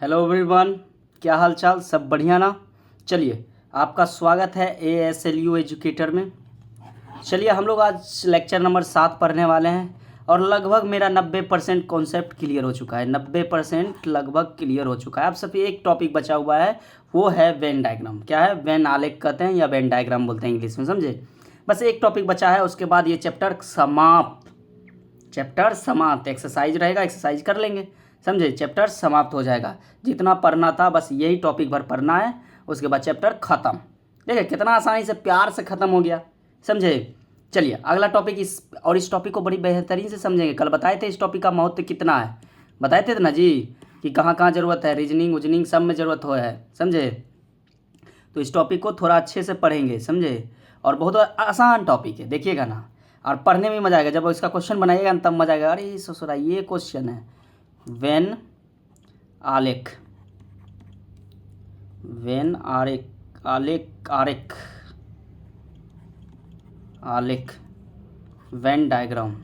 Hello everyone, क्या हाल चाल? सब बढ़िया ना? चलिए, आपका स्वागत है ASLU एजुकेटर में। चलिए, हम लोग आज लेक्चर नंबर 7 पढ़ने वाले हैं और लगभग मेरा 90% कॉन्सेप्ट क्लियर हो चुका है। 90% लगभग क्लियर हो चुका है। अब सिर्फ एक टॉपिक बचा हुआ है, वो है वेन डायग्राम। क्या है? वेन आलेख कहते हैं या वेन डायग्राम बोलते हैं इंग्लिश में, समझे? बस एक टॉपिक बचा है, उसके बाद ये चैप्टर समाप्त। एक्सरसाइज रहेगा, एक्सरसाइज कर लेंगे, समझे? चैप्टर समाप्त हो जाएगा। जितना पढ़ना था बस यही टॉपिक भर पढ़ना है, उसके बाद चैप्टर खत्म। देखिए कितना आसानी से, प्यार से ख़त्म हो गया, समझे? चलिए अगला टॉपिक। इस टॉपिक को बड़ी बेहतरीन से समझेंगे। कल बताए थे इस टॉपिक का महत्व कितना है, बताए थे ना जी, कि कहाँ कहाँ ज़रूरत है, रीजनिंग उजनिंग सब में ज़रूरत हो है, समझे? तो इस टॉपिक को थोड़ा अच्छे से पढ़ेंगे, समझे? और बहुत आसान टॉपिक है, देखिएगा ना, और पढ़ने में मज़ा आएगा। जब इसका क्वेश्चन बनाइएगा ना तब मज़ा आएगा। अरे ससुरा, ये क्वेश्चन है वेन आलेख, वेन आरेख, आलेख, वेन डायग्राम।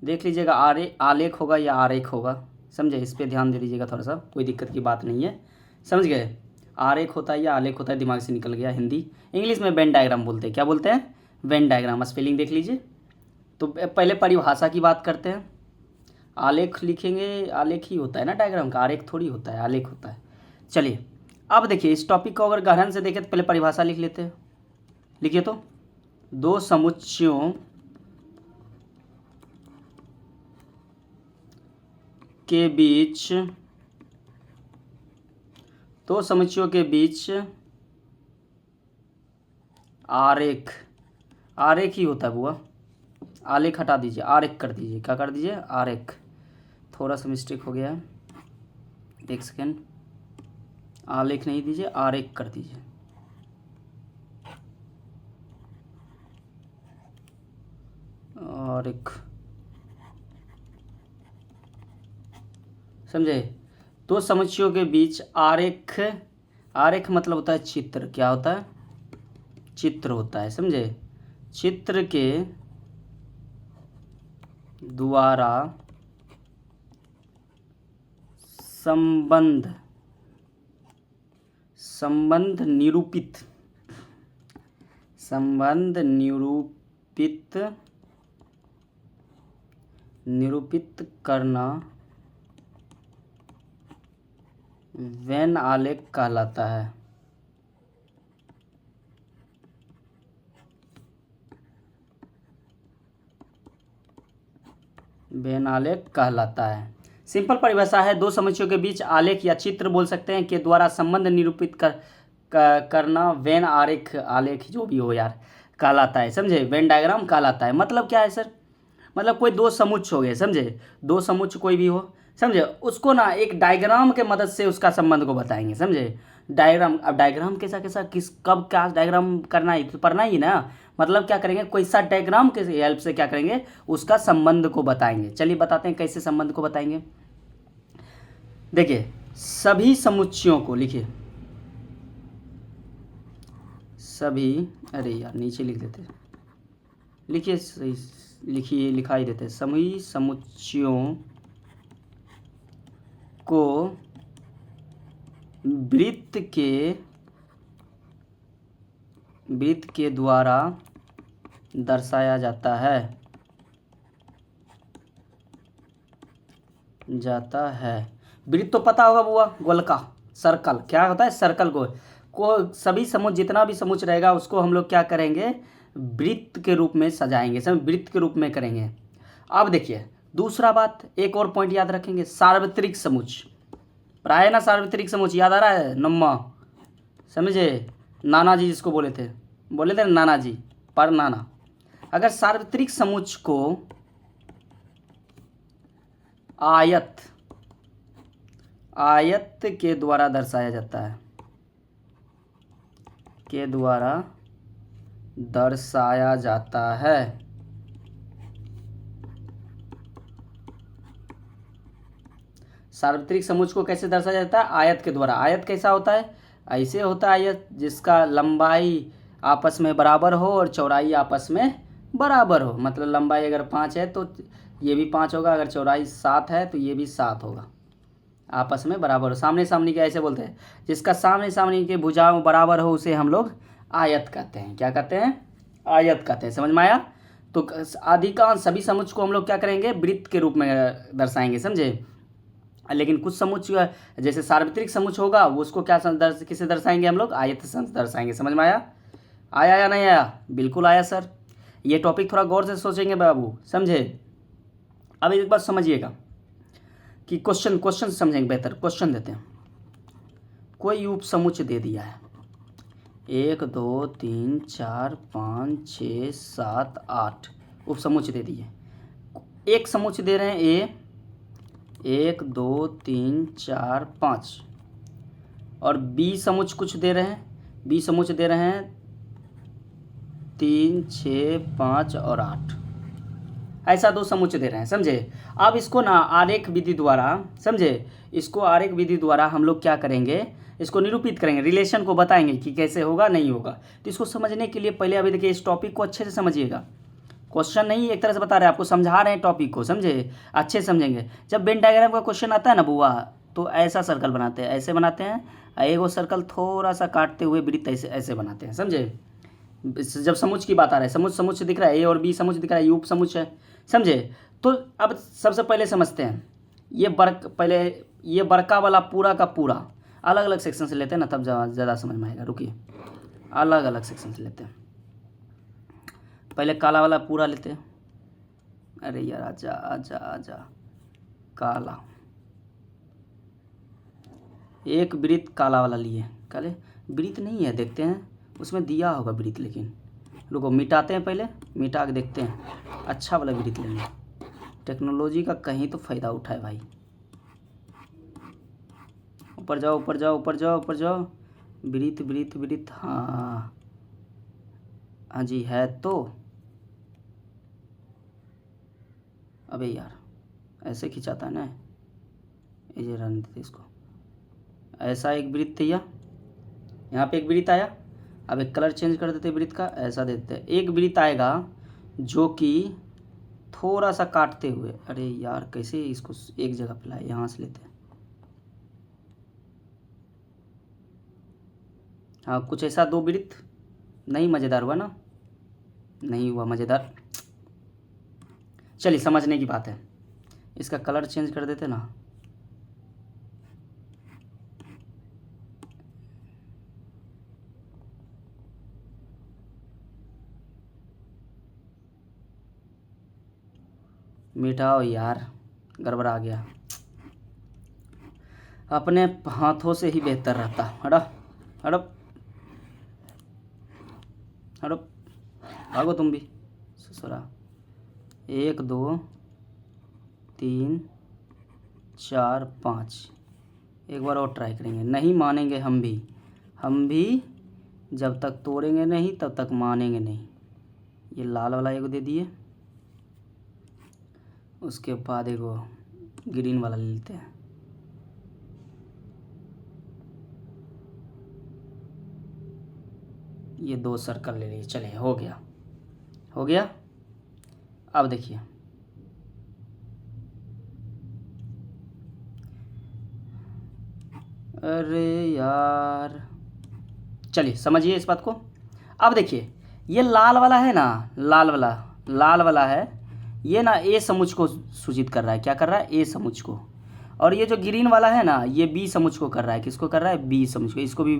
देख लीजिएगा, आलेख होगा या आरेख होगा, समझे? इस पर ध्यान दे दीजिएगा थोड़ा सा, कोई दिक्कत की बात नहीं है, समझ गए? आरेख होता है या आलेख होता है, दिमाग से निकल गया। हिंदी इंग्लिश में वेन डायग्राम बोलते हैं। क्या बोलते हैं? Venn diagram. स्पेलिंग देख लीजिए। तो पहले परिभाषा की बात करते हैं। आलेख लिखेंगे, आलेख ही होता है ना डायग्राम का, आरेख थोड़ी होता है, आलेख होता है। चलिए अब देखिए, इस टॉपिक को अगर गहन से देखें तो पहले परिभाषा लिख लेते हैं। लिखिए तो, दो समुच्चयों के बीच, आरेख, आरेख ही होता है बुआ। आलेख हटा दीजिए, आरेख कर दीजिए। क्या कर दीजिए? आरेख। थोड़ा सा मिस्टेक हो गया है, एक सेकेंड। आलेख नहीं दीजिए, आरेख कर दीजिए। आरेख, समझे? दो समुच्चयों के बीच आरेख, आरेख मतलब होता है चित्र। क्या होता है? चित्र होता है, समझे? चित्र के द्वारा संबंध निरूपित करना वेन आलेख कहलाता है। वेन आलेख कहलाता है। सिंपल परिभाषा है, दो समुच्चयों के बीच आलेख या चित्र बोल सकते हैं के द्वारा संबंध निरूपित करना वेन आलेख जो भी हो यार कहलाता है, समझे? वेन डायग्राम कहलाता है। मतलब क्या है सर? मतलब कोई दो समुच्च हो गए, समझे? दो समुच्च कोई भी हो, समझे? उसको ना एक डायग्राम के मदद से उसका संबंध को बताएंगे, समझे? डायग्राम। अब डायग्राम कैसा कैसा, किस कब क्या डायग्राम करना है तो पढ़ना ही ना। मतलब क्या करेंगे, कोई सा डायग्राम के हेल्प से क्या करेंगे, उसका संबंध को बताएंगे। चलिए बताते हैं कैसे संबंध को बताएंगे। देखिए, सभी समुच्चयों को लिखिए, सभी, अरे यार नीचे लिख देते, लिखिए सही, लिखिए, लिखाई देते। सभी समुच्चयों को वृत्त के द्वारा दर्शाया जाता है। वृत्त तो पता होगा बुआ, गोल का, सर्कल। क्या होता है? सर्कल को सभी समुच्च, जितना भी समुच्च रहेगा उसको हम लोग क्या करेंगे, वृत्त के रूप में सजाएंगे, सब वृत्त के रूप में करेंगे। अब देखिए दूसरा बात, एक और पॉइंट याद रखेंगे, सार्वत्रिक समुच्च। प्राय ना सार्वत्रिक समुच्च याद आ रहा है? नम्मा, समझे? नाना जी जिसको बोले थे ना, नाना जी, पर नाना। अगर सार्वत्रिक समुच्च को आयत के द्वारा दर्शाया जाता है, के द्वारा दर्शाया जाता है, सार्वत्रिक समुच्च को कैसे दर्शाया जाता है? आयत के द्वारा। आयत कैसा होता है? ऐसे होता है आयत जिसका लंबाई आपस में बराबर हो और चौड़ाई आपस में बराबर हो, मतलब लंबाई अगर 5 है तो ये भी 5 होगा, अगर चौड़ाई 7 है तो ये भी 7 होगा, आपस में बराबर हो। सामने सामने के ऐसे बोलते हैं, जिसका सामने सामने के भुजाओं बराबर हो उसे हम लोग आयत कहते हैं। क्या कहते हैं? आयत कहते हैं। समझ में आया? तो अधिकांश सभी समुच्च को हम लोग क्या करेंगे? वृत्त के रूप में दर्शाएंगे, समझे? लेकिन कुछ समुच्च जैसे सार्वत्रिक समुच्च होगा वो उसको क्या किसे दर्शाएंगे हम लोग? आयत से दर्शाएंगे। समझ में आया? आया या नहीं आया? बिल्कुल आया सर। ये टॉपिक थोड़ा गौर से सोचेंगे बाबू, समझे? अब एक बात समझिएगा कि क्वेश्चन समझेंगे बेहतर। क्वेश्चन देते हैं, कोई उपसमुच्च दे दिया है 1 2 3 4 5 6 7 8 उपसमुच्च दे दिए। एक समुच्च दे रहे हैं ए 1 2 3 4 5, और बी समुच्च कुछ दे रहे हैं, बी समुच्च दे रहे हैं 3 6 5 और 8, ऐसा दो समुच्च दे रहे हैं, समझे? अब इसको ना आरेख विधि द्वारा, समझे, इसको आरेख विधि द्वारा हम लोग क्या करेंगे? इसको निरूपित करेंगे, रिलेशन को बताएंगे कि कैसे होगा नहीं होगा। तो इसको समझने के लिए पहले अभी देखिए इस टॉपिक को अच्छे से समझिएगा। क्वेश्चन नहीं एक तरह से बता रहे हैं आपको, समझा रहे हैं टॉपिक को, समझे? अच्छे से समझेंगे। जब वेन डायग्राम का क्वेश्चन आता है ना बुआ, तो ऐसा सर्कल बनाते हैं, ऐसे बनाते हैं, एक वो सर्कल थोड़ा सा काटते हुए वृत्त ऐसे ऐसे बनाते हैं, समझे? जब समुच्च की बात आ रहा है, समुच्च दिख रहा है, ए और बी समुच्च दिख रहा है, ये उप समुच्च है, समझे? तो अब सबसे पहले समझते हैं, पहले ये बड़का वाला पूरा का पूरा अलग अलग सेक्शन से लेते हैं ना, तब ज़्यादा समझ में आएगा। रुकिए, अलग अलग सेक्शन से लेते हैं। पहले काला वाला पूरा लेते हैं। अरे यार आजा आजा आजा, काला, एक वृत्त काला वाला लिए। काले वृत्त नहीं है, देखते हैं उसमें दिया होगा वृत्त, लेकिन रुको मिटाते हैं, पहले मिटा के देखते हैं। अच्छा वाला वृत्त लेंगे, टेक्नोलॉजी का कहीं तो फ़ायदा उठाए भाई। ऊपर जाओ ऊपर जाओ ऊपर जाओ ऊपर जाओ, वृत्त वृत्त वृत्त, हाँ हाँ जी है तो। अबे यार ऐसे खिंचाता है ना, ये रहने देते इसको। ऐसा एक वृत्त या यहाँ पे एक वृत्त आया, अब एक कलर चेंज कर देते वृत्त का, ऐसा देते हैं। एक वृत्त आएगा जो कि थोड़ा सा काटते हुए, अरे यार कैसे इसको एक जगह पे लाए, यहाँ से लेते हैं। हाँ कुछ ऐसा दो वृत्त, नहीं मज़ेदार हुआ ना, नहीं हुआ मज़ेदार। चलिए समझने की बात है, इसका कलर चेंज कर देते ना। मिटाओ यार, गड़बड़ा गया। अपने हाथों से ही बेहतर रहता। हड़प हड़प हड़प, भागो तुम भी ससुरा। 1 2 3 4 5, एक बार और ट्राई करेंगे। नहीं मानेंगे हम भी जब तक तोड़ेंगे नहीं तब तक मानेंगे नहीं। ये लाल वाला एक दे दिए, उसके बाद एक ग्रीन वाला ले लेते हैं। ये 2 सर्कल ले लिए, चले हो गया हो गया। अब देखिए अरे यार, चलिए समझिए इस बात को। अब देखिए ये लाल वाला है ना, लाल वाला है, ये ना ए समुच्च को सूचित कर रहा है। क्या कर रहा है? ए समुच्च को। और ये जो ग्रीन वाला है ना, ये बी समुच्च को कर रहा है। किसको कर रहा है? बी समुच्च को। इसको भी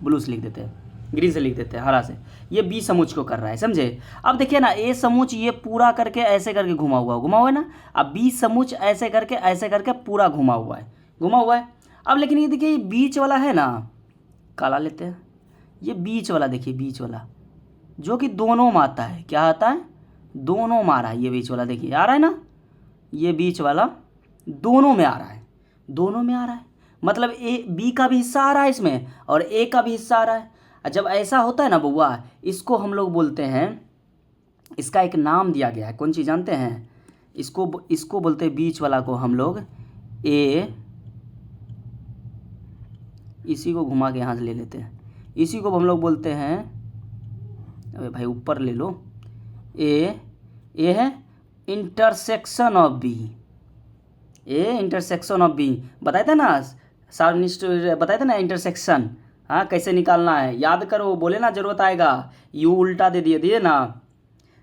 ब्लू से लिख देते हैं, ग्रीन से लिख देते हैं, हरा से। ये बी समुच्च को कर रहा है, समझे? अब देखिए ना, ए समुच्च ये पूरा करके ऐसे करके घुमा हुआ है ना। अब बी समुच्च ऐसे करके पूरा घुमा हुआ है। अब लेकिन ये देखिए, ये बीच वाला है ना, काला लेते हैं। ये बीच वाला देखिए, बीच वाला जो कि दोनों में आता है। क्या आता है? दोनों में आ रहा है। ये बीच वाला देखिए आ रहा है ना, ये बीच वाला दोनों में आ रहा है। मतलब ए बी का भी हिस्सा आ रहा है इसमें और ए का भी हिस्सा आ रहा है। जब ऐसा होता है ना बउआ, इसको हम लोग बोलते हैं, इसका एक नाम दिया गया है। कौन चीज़ जानते हैं? इसको बोलते हैं, बीच वाला को हम लोग ए, इसी को घुमा के यहाँ से ले लेते हैं, इसी को हम लोग बोलते हैं, अबे भाई ऊपर ले लो, ए है intersection of B, A intersection of B बताए थे ना, सार्वनिष्ठ बताए थे ना इंटरसेक्शन। हाँ कैसे निकालना है याद करो, बोले ना जरूरत आएगा, यू उल्टा दे दिए ना,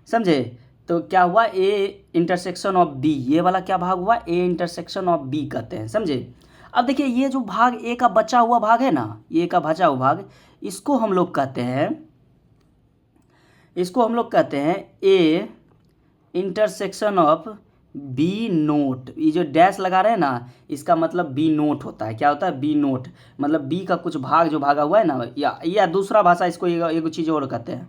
समझे। तो क्या हुआ, ए इंटरसेक्शन ऑफ बी, ये वाला क्या भाग हुआ, ए इंटरसेक्शन ऑफ बी कहते हैं, समझे। अब देखिए ये जो भाग ए का बचा हुआ भाग है ना, ए का बचा हुआ भाग, इसको हम लोग कहते हैं, इसको हम लोग कहते हैं A intersection of B not. ये जो डैश लगा रहे हैं ना, इसका मतलब बी नोट होता है। क्या होता है, बी नोट, मतलब बी का कुछ भाग जो भागा हुआ है ना, या दूसरा भाषा इसको एक चीज़ और कहते हैं,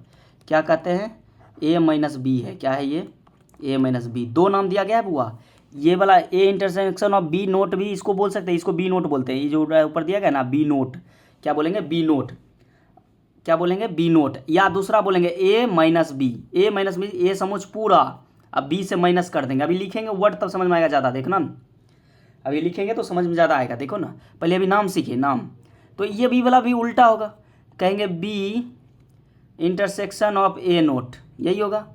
क्या कहते हैं, ए माइनस बी है। क्या है ये, ए माइनस बी, दो नाम दिया गया है बुआ। ये वाला A intersection of B not भी इसको बोल सकते हैं, इसको बी नोट बोलते हैं। ये जो ऊपर दिया गया ना बी नोट, क्या बोलेंगे, बी नोट, क्या बोलेंगे, बी नोट। या दूसरा बोलेंगे ए minus B, A minus B, ए समझ पूरा, अब बी से माइनस कर देंगे। अभी लिखेंगे वर्ड तब समझ में आएगा ज़्यादा, देखना अभी लिखेंगे तो समझ में ज़्यादा आएगा। देखो ना पहले अभी नाम सीखिए, नाम। तो ये बी वाला भी उल्टा होगा, कहेंगे B intersection of A not, यही होगा।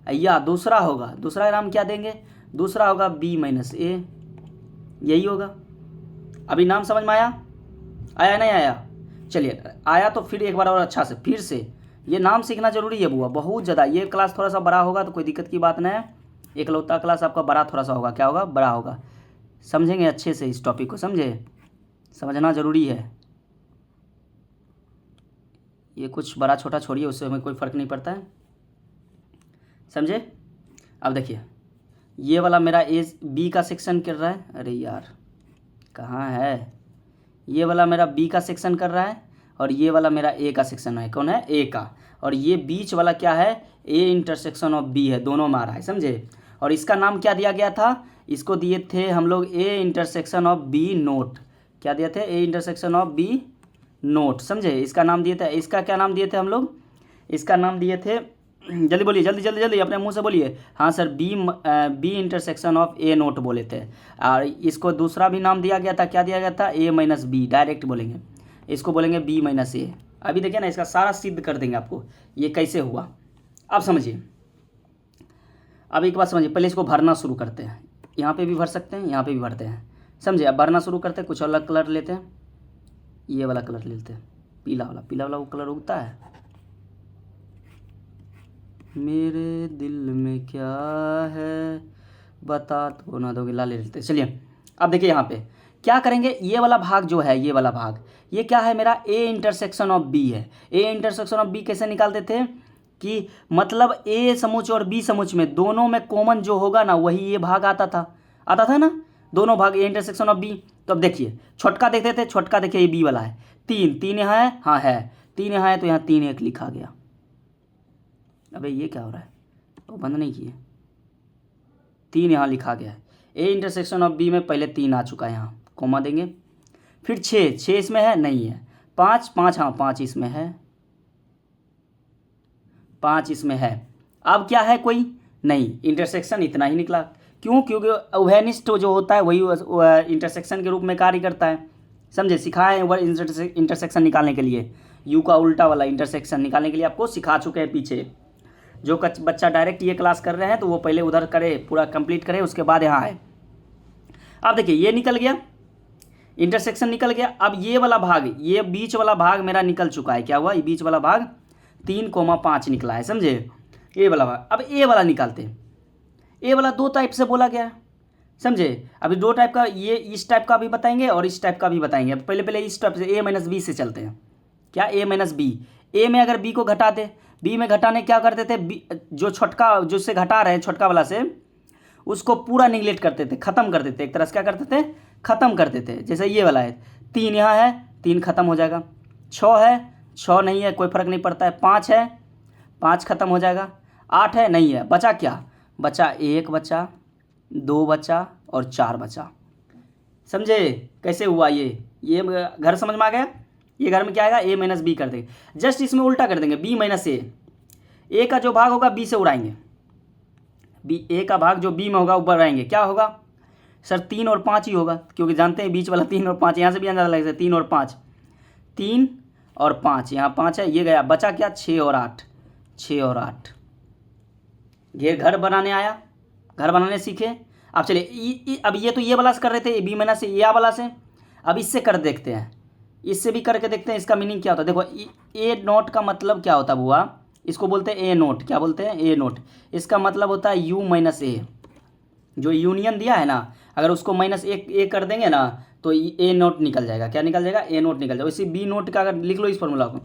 या दूसरा होगा, दूसरा नाम क्या देंगे, दूसरा होगा बी माइनस ए, यही होगा। अभी नाम समझ में आया, आया नहीं आया, चलिए आया तो फिर एक बार और अच्छा से फिर से, ये नाम सीखना जरूरी है बुआ, बहुत ज़्यादा। ये क्लास थोड़ा सा बड़ा होगा तो कोई दिक्कत की बात नहीं है, एकलौता क्लास आपका बड़ा थोड़ा सा होगा, क्या होगा, बड़ा होगा। समझेंगे अच्छे से इस टॉपिक को, समझे, समझना ज़रूरी है। ये कुछ बड़ा छोटा छोड़िए, उससे हमें कोई फ़र्क नहीं पड़ता है, समझे। अब देखिए ये वाला मेरा ए बी का सेक्शन कर रहा है, अरे यार कहाँ है, ये वाला मेरा बी का सेक्शन कर रहा है और ये वाला मेरा ए का सेक्शन है, कौन है, ए का। और ये बीच वाला क्या है, ए इंटरसेक्शन ऑफ बी है, दोनों में आ रहा है, समझे। और इसका नाम क्या दिया गया था, इसको दिए थे हम लोग A intersection of B not. क्या दिए थे, A intersection of B not, समझे। इसका नाम दिए थे, इसका क्या नाम दिए थे हम लोग, इसका नाम दिए थे, जल्दी बोलिए, जल्दी जल्दी जल्दी अपने मुंह से बोलिए, हाँ sir, B intersection of A not बोले थे। और इसको दूसरा भी नाम दिया गया था, क्या दिया गया था, ए माइनस बी, डायरेक्ट बोलेंगे, इसको बोलेंगे बी माइनस ए। अभी देखिए ना इसका सारा सिद्ध कर देंगे आपको ये कैसे हुआ। अब समझिए, अब एक बात समझिए, पहले इसको भरना शुरू करते हैं, यहाँ पे भी भर सकते हैं, यहाँ पे भी भरते हैं, समझे। अब भरना शुरू करते हैं, कुछ अलग कलर लेते हैं, ये वाला कलर लेते हैं, पीला वाला, पीला वाला वो कलर उगता है, मेरे दिल में क्या है बता तो ना दोगे, लाल लेते हैं। चलिए अब देखिए यहाँ पे क्या करेंगे, ये वाला भाग जो है, ये वाला भाग, ये क्या है मेरा, ए इंटरसेक्शन ऑफ बी है। ए इंटरसेक्शन ऑफ बी कैसे निकालते थे कि मतलब ए समुच और बी समुच में दोनों में कॉमन जो होगा ना वही ये भाग आता था ना, दोनों भाग ए इंटरसेक्शन ऑफ बी। तो अब देखिए छोटका देखते थे, छोटका देखिए ये बी वाला है, तीन, तीन यहाँ है, हाँ है, तीन यहाँ है, तो यहाँ तीन एक लिखा गया। अबे ये क्या हो रहा है, तो बंद नहीं किए, तीन यहाँ लिखा गया है। ए इंटरसेक्शन ऑफ बी में पहले तीन आ चुका है, यहाँ कॉमा देंगे। फिर छः, छः इसमें है, नहीं है। पाँच, पाँच, हाँ पाँच इसमें है, पाँच इसमें है। अब क्या है, कोई नहीं, इंटरसेक्शन इतना ही निकला। क्यों, क्योंकि उभयनिष्ठ जो होता है वही इंटरसेक्शन के रूप में कार्य करता है, समझे। सिखाए वह इंटरसेक्शन निकालने के लिए, यू का उल्टा वाला इंटरसेक्शन निकालने के लिए आपको सिखा चुके हैं पीछे। जो बच्चा डायरेक्ट ये क्लास कर रहे हैं तो वो पहले उधर करे, पूरा कंप्लीट करे, उसके बाद यहाँ आए। अब देखिए ये निकल गया, इंटरसेक्शन निकल गया। अब ये वाला भाग, ये बीच वाला भाग मेरा निकल चुका है। क्या हुआ, ये बीच वाला भाग 3,5 निकला है, समझे, ये वाला भाग। अब ए वाला निकालते हैं, ए वाला दो टाइप से बोला गया है, समझे। अभी दो टाइप का, ये इस टाइप का भी बताएंगे और इस टाइप का भी बताएंगे। अब पहले इस टाइप से ए माइनस बी से चलते हैं। क्या, ए माइनस बी, ए में अगर बी को घटा दे, बी में घटाने क्या करते थे, जो छोटका जो से घटा रहे हैं छोटका वाला से, उसको पूरा निगलेक्ट करते थे, खत्म कर देते, एक तरह से क्या करते थे, खत्म कर देते। जैसे ये वाला है, तीन यहाँ है, तीन खत्म हो जाएगा। छः है, छः नहीं है, कोई फर्क नहीं पड़ता है। पाँच है, पाँच खत्म हो जाएगा। आठ है, नहीं है, बचा क्या, बचा एक बचा, दो बचा और चार बचा, समझे कैसे हुआ। ये घर समझ में आ गया। ये घर में क्या आएगा, ए माइनस बी कर देंगे, जस्ट इसमें उल्टा कर देंगे, बी माइनस ए का जो भाग होगा बी से उड़ाएंगे, बी ए का भाग जो बी में होगा ऊपर आएंगे। क्या होगा सर, 3 और 5 ही होगा, क्योंकि जानते हैं बीच वाला 3 और 5, यहाँ से भी अंदाजा लग सकता है, 3 और 5, 3 और 5, यहाँ 5 है, ये गया, बचा क्या, 6 और 8, 6 और 8, ये घर बनाने आया, घर बनाने सीखे। अब चलिए अब ये तो ये वाला से कर रहे थे, बी माइनस ए वाला से, अब इससे कर देखते हैं, इससे भी करके देखते हैं इसका मीनिंग क्या होता है। देखो ए नोट का मतलब क्या होता है बुआ, इसको बोलते हैं ए नोट। क्या बोलते हैं? ए नोट। इसका मतलब होता है यू माइनस ए, जो यूनियन दिया है ना, अगर उसको माइनस ए कर देंगे ना तो ए नोट निकल जाएगा। क्या निकल जाएगा? ए नोट निकल जाएगा। इसी बी नोट का अगर लिख लो इस फॉर्मूला को,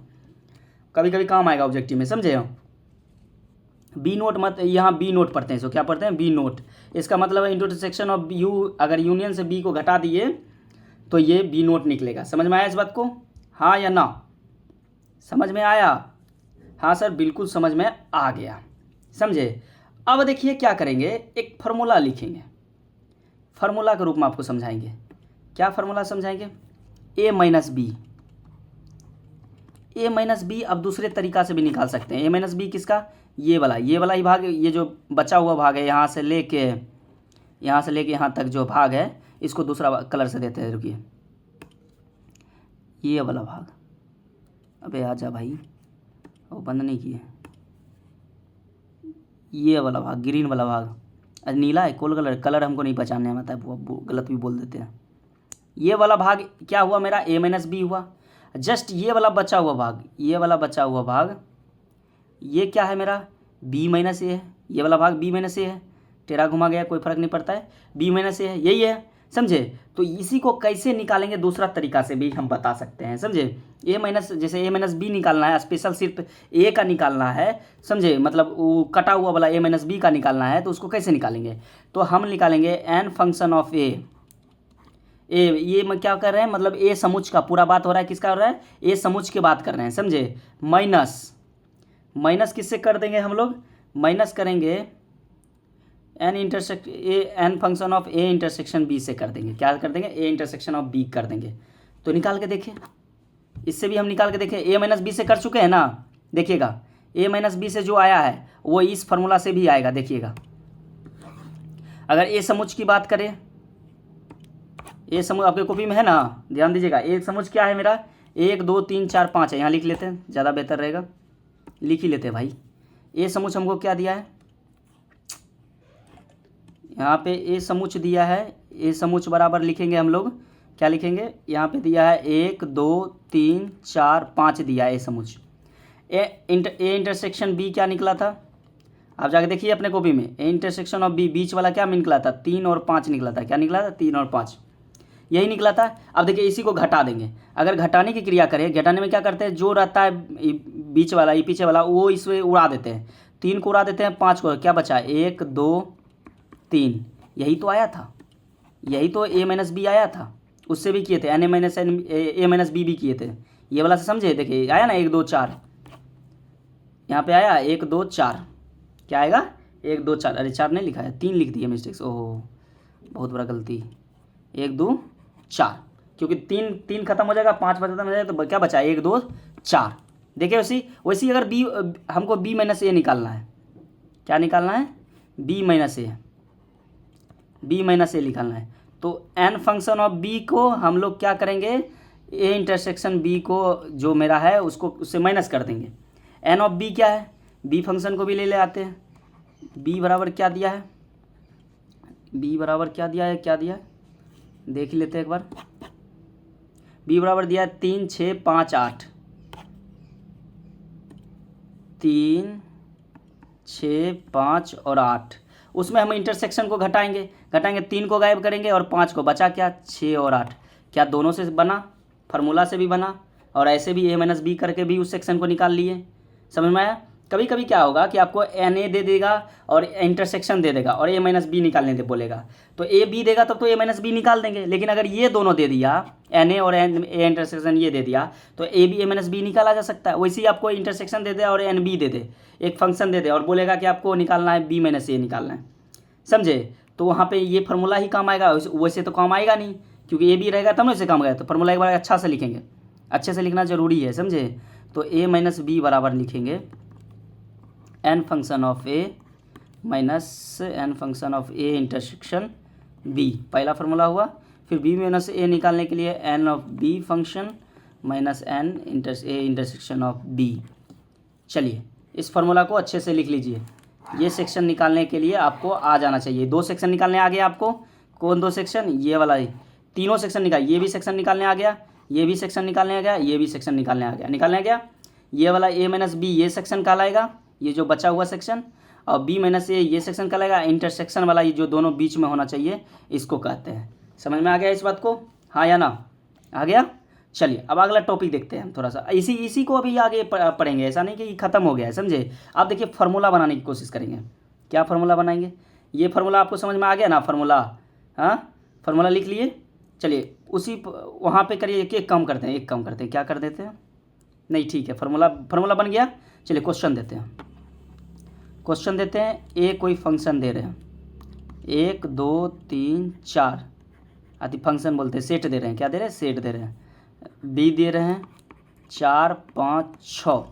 कभी कभी काम आएगा ऑब्जेक्टिव में, समझे हो। बी नोट मत, यहाँ बी नोट पढ़ते हैं, इसको क्या पढ़ते हैं? B not. इसका मतलब है इंटरसेक्शन ऑफ यू, अगर यूनियन से बी को घटा दिए तो ये बी नोट निकलेगा। समझ में आया इस बात को? हाँ या ना? समझ में आया? हाँ सर बिल्कुल समझ में आ गया, समझे। अब देखिए क्या करेंगे, एक फार्मूला लिखेंगे, फार्मूला के रूप में आपको समझाएंगे। क्या फार्मूला समझाएंगे? ए minus B. A minus B अब दूसरे तरीका से भी निकाल सकते हैं। ए माइनस बी किसका? ये वाला ही भाग, ये जो बचा हुआ भाग है यहाँ से लेके यहाँ तक जो भाग है, इसको दूसरा कलर से देते हैं। रुकिए, ये वाला भाग, अबे आजा भाई, वो बंद नहीं किए। ये वाला भाग, ग्रीन वाला भाग, आज नीला है, कोल कलर हमको नहीं पहचानने में आता है, वो गलत भी बोल देते हैं। ये वाला भाग क्या हुआ मेरा? ए माइनस बी हुआ। जस्ट ये वाला बचा हुआ भाग, ये वाला बचा हुआ भाग, ये क्या है मेरा? बी माइनस ए है। ये वाला भाग बी माइनस ए है, टेढ़ा घुमा गया कोई फर्क नहीं पड़ता है, बी माइनस ए है, यही है, समझे। तो इसी को कैसे निकालेंगे दूसरा तरीका से भी हम बता सकते हैं, समझे। ए माइनस, जैसे ए माइनस बी निकालना है, स्पेशल सिर्फ ए का निकालना है, समझे, मतलब वो कटा हुआ वाला ए माइनस बी का निकालना है, तो उसको कैसे निकालेंगे? तो हम निकालेंगे एन फंक्शन ऑफ ए। ये मैं क्या कर रहे हैं, मतलब ए समुच्च का पूरा बात हो रहा है, किसका हो रहा है? ए समुच्च की बात कर रहे हैं, समझे। माइनस किससे कर देंगे हम लोग? माइनस करेंगे n function of A intersection B से कर देंगे। क्या कर देंगे? ए इंटरसेक्शन ऑफ बी कर देंगे। तो निकाल के देखें, इससे भी हम निकाल के देखें। ए माइनस बी से कर चुके हैं ना, देखिएगा ए माइनस बी से जो आया है वो इस फार्मूला से भी आएगा, देखिएगा। अगर ए समुच्च की बात करें, ए समुच्च आपके कॉपी में है ना, ध्यान दीजिएगा। ए समुच्च क्या है मेरा? 1 2 3 4 5 है, यहाँ लिख लेते हैं, ज़्यादा बेहतर रहेगा, लिख ही लेते हैं भाई। ए समुच्च हमको क्या दिया है? यहाँ पे ए समुच्च दिया है, ए समुच्च बराबर लिखेंगे हम लोग, क्या लिखेंगे? यहाँ पे दिया है 1 2 3 4 5 दिया है ए समुच्च। ए इंटरसेक्शन बी क्या निकला था? आप जाके देखिए अपने कॉपी में, ए इंटरसेक्शन ऑफ बी, बीच वाला क्या निकला था? 3 और 5 निकला था। क्या निकला था? 3 और 5, यही निकला था। अब देखिए इसी को घटा देंगे। अगर घटाने की क्रिया करें, घटाने में क्या करते हैं? जो रहता है बीच वाला, ये पीछे वाला, वो इसमें उड़ा देते हैं। 3 को उड़ा देते हैं, 5 को, क्या बचा? 1 2 3, यही तो आया था, यही तो ए माइनस बी आया था। उससे भी किए थे, एन ए माइनस बी भी किए थे, ये वाला से समझे। देखिए आया ना 1 2 4, यहाँ पे आया 1 2 4, क्या आएगा? 1 2 4, अरे 4 नहीं लिखा है, 3 लिख दिया मिस्टेक्स, ओहो बहुत बड़ा गलती। 1 2 4, क्योंकि 3 खत्म हो जाएगा, 5 खत्म हो जाएगा, तो क्या बचा? 1 2 4। देखिए वैसी अगर बी, हमको बी माइनस ए निकालना है। क्या निकालना है? बी माइनस ए, बी माइनस ए निकालना है। तो एन फंक्शन ऑफ बी को हम लोग क्या करेंगे? ए इंटरसेक्शन बी को जो मेरा है उसको उससे माइनस कर देंगे। एन ऑफ बी क्या है? बी फंक्शन को भी ले आते हैं। बी बराबर क्या दिया है? बी बराबर क्या दिया है? क्या दिया है देख लेते हैं एक बार। बी बराबर दिया है 3 6 5 8, 3 6 5 और 8। उसमें हम इंटरसेक्शन को घटाएंगे, 3 को गायब करेंगे और 5 को, बचा क्या? 6 और 8। क्या दोनों से बना? फार्मूला से भी बना और ऐसे भी ए माइनस बी करके भी उस सेक्शन को निकाल लिए। समझ में आया? कभी कभी क्या होगा कि आपको एन ए दे देगा और इंटरसेक्शन दे देगा और ए माइनस बी निकालने दे बोलेगा, तो ए बी देगा तब तो ए माइनस बी निकाल देंगे। लेकिन अगर ये दोनों दे दिया, एन ए और एन ए इंटरसेक्शन ये दे दिया, तो A B A minus B निकाला जा सकता है। वैसे ही आपको इंटरसेक्शन दे दे और एन बी दे दे, एक फंक्शन दे दे और बोलेगा कि आपको निकालना है बी माइनस ए निकालना है, समझे। तो वहाँ पे ये फार्मूला ही काम आएगा, वैसे तो काम आएगा नहीं, क्योंकि ए बी रहेगा तब ना इसे काम आएगा। तो फार्मूला एक बार अच्छा से लिखेंगे, अच्छे से लिखना जरूरी है, समझे। तो ए माइनस बी बराबर लिखेंगे n function of A minus n function of A intersection B, पहला फार्मूला हुआ। फिर बी माइनस ए निकालने के लिए n of B function minus n A intersection of B. चलिए इस फार्मूला को अच्छे से लिख लीजिए, ये सेक्शन निकालने के लिए आपको आ जाना चाहिए। 2 सेक्शन निकालने आ गया आपको। कौन 2 सेक्शन? ये वाला ही। तीनों सेक्शन निकाल, ये भी सेक्शन निकालने आ गया, ये भी सेक्शन निकालने आ गया, ये भी सेक्शन निकालने आ गया। निकालने आ गया ये वाला a माइनस बी, ये सेक्शन कहलाएगा, ये जो बचा हुआ सेक्शन, और b माइनस ए ये सेक्शन कहलाएगा। इंटरसेक्शन वाला ये जो दोनों बीच में होना चाहिए इसको कहते हैं। समझ में आ गया इस बात को? हाँ या ना? आ गया? चलिए अब अगला टॉपिक देखते हैं हम थोड़ा सा। इसी को अभी आगे पढ़ेंगे, ऐसा नहीं कि ख़त्म हो गया है, समझे? आप देखिए फार्मूला बनाने की कोशिश करेंगे। क्या फार्मूला बनाएंगे? ये फार्मूला आपको समझ में आ गया ना? फार्मूला, हाँ फार्मूला लिख लिए। चलिए उसी वहाँ पे करिए, एक काम करते हैं, क्या कर देते हैं, नहीं ठीक है, फार्मूला बन गया। चलिए क्वेश्चन देते हैं। ए कोई फंक्शन दे रहे हैं, 1 2 3 4 आदि फंक्शन बोलते हैं, सेट दे रहे हैं। क्या दे रहे हैं? सेट दे रहे हैं। बी दे रहे हैं 4 5 6,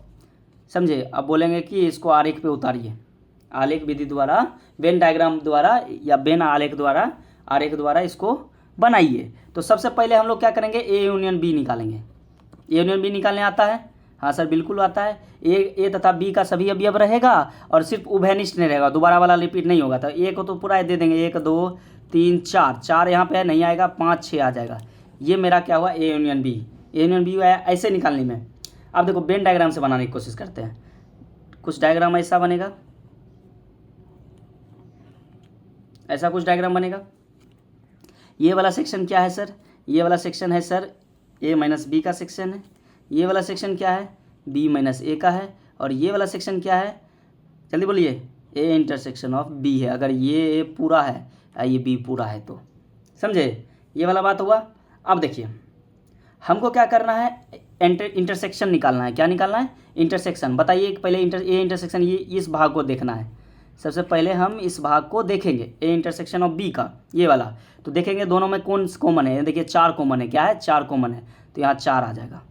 समझे? अब बोलेंगे कि इसको आरेख पे उतारिए, आलेख विधि द्वारा, वेन डायग्राम द्वारा या वेन आरेख द्वारा इसको बनाइए। तो सबसे पहले हम लोग क्या करेंगे? ए यूनियन बी निकालेंगे। ए यूनियन बी निकालने आता है? हाँ सर बिल्कुल आता है। ए तथा बी का सभी अवयव रहेगा और सिर्फ उभयनिष्ठ नहीं रहेगा, दोबारा वाला रिपीट नहीं होगा। तो ए को तो पूरा दे देंगे, 1 2 3 4 यहाँ पे नहीं आएगा, 5 6 आ जाएगा। ये मेरा क्या हुआ? A union B. A union B आया ऐसे निकालने में। अब देखो वेन डायग्राम से बनाने की कोशिश करते हैं। कुछ डायग्राम ऐसा बनेगा, ऐसा कुछ डायग्राम बनेगा। ये वाला सेक्शन क्या है सर? ये वाला सेक्शन है सर ए माइनस बी का सेक्शन है। ये वाला सेक्शन क्या है? बी माइनस ए का है। और ये वाला सेक्शन क्या है? जल्दी बोलिए। ए इंटरसेक्शन ऑफ बी है। अगर ये ए पूरा है और ये बी पूरा है तो, समझे? ये वाला बात हुआ। अब देखिए हमको क्या करना है? इंटरसेक्शन निकालना है। क्या निकालना है? इंटरसेक्शन। बताइए पहले ए इंटरसेक्शन, ये इस भाग को देखना है। सबसे पहले हम इस भाग को देखेंगे, ए इंटरसेक्शन ऑफ बी का, ये वाला। तो देखेंगे दोनों में कौन कॉमन है। देखिए 4 कॉमन है। क्या है? 4 कॉमन है, तो यहाँ 4 आ जाएगा।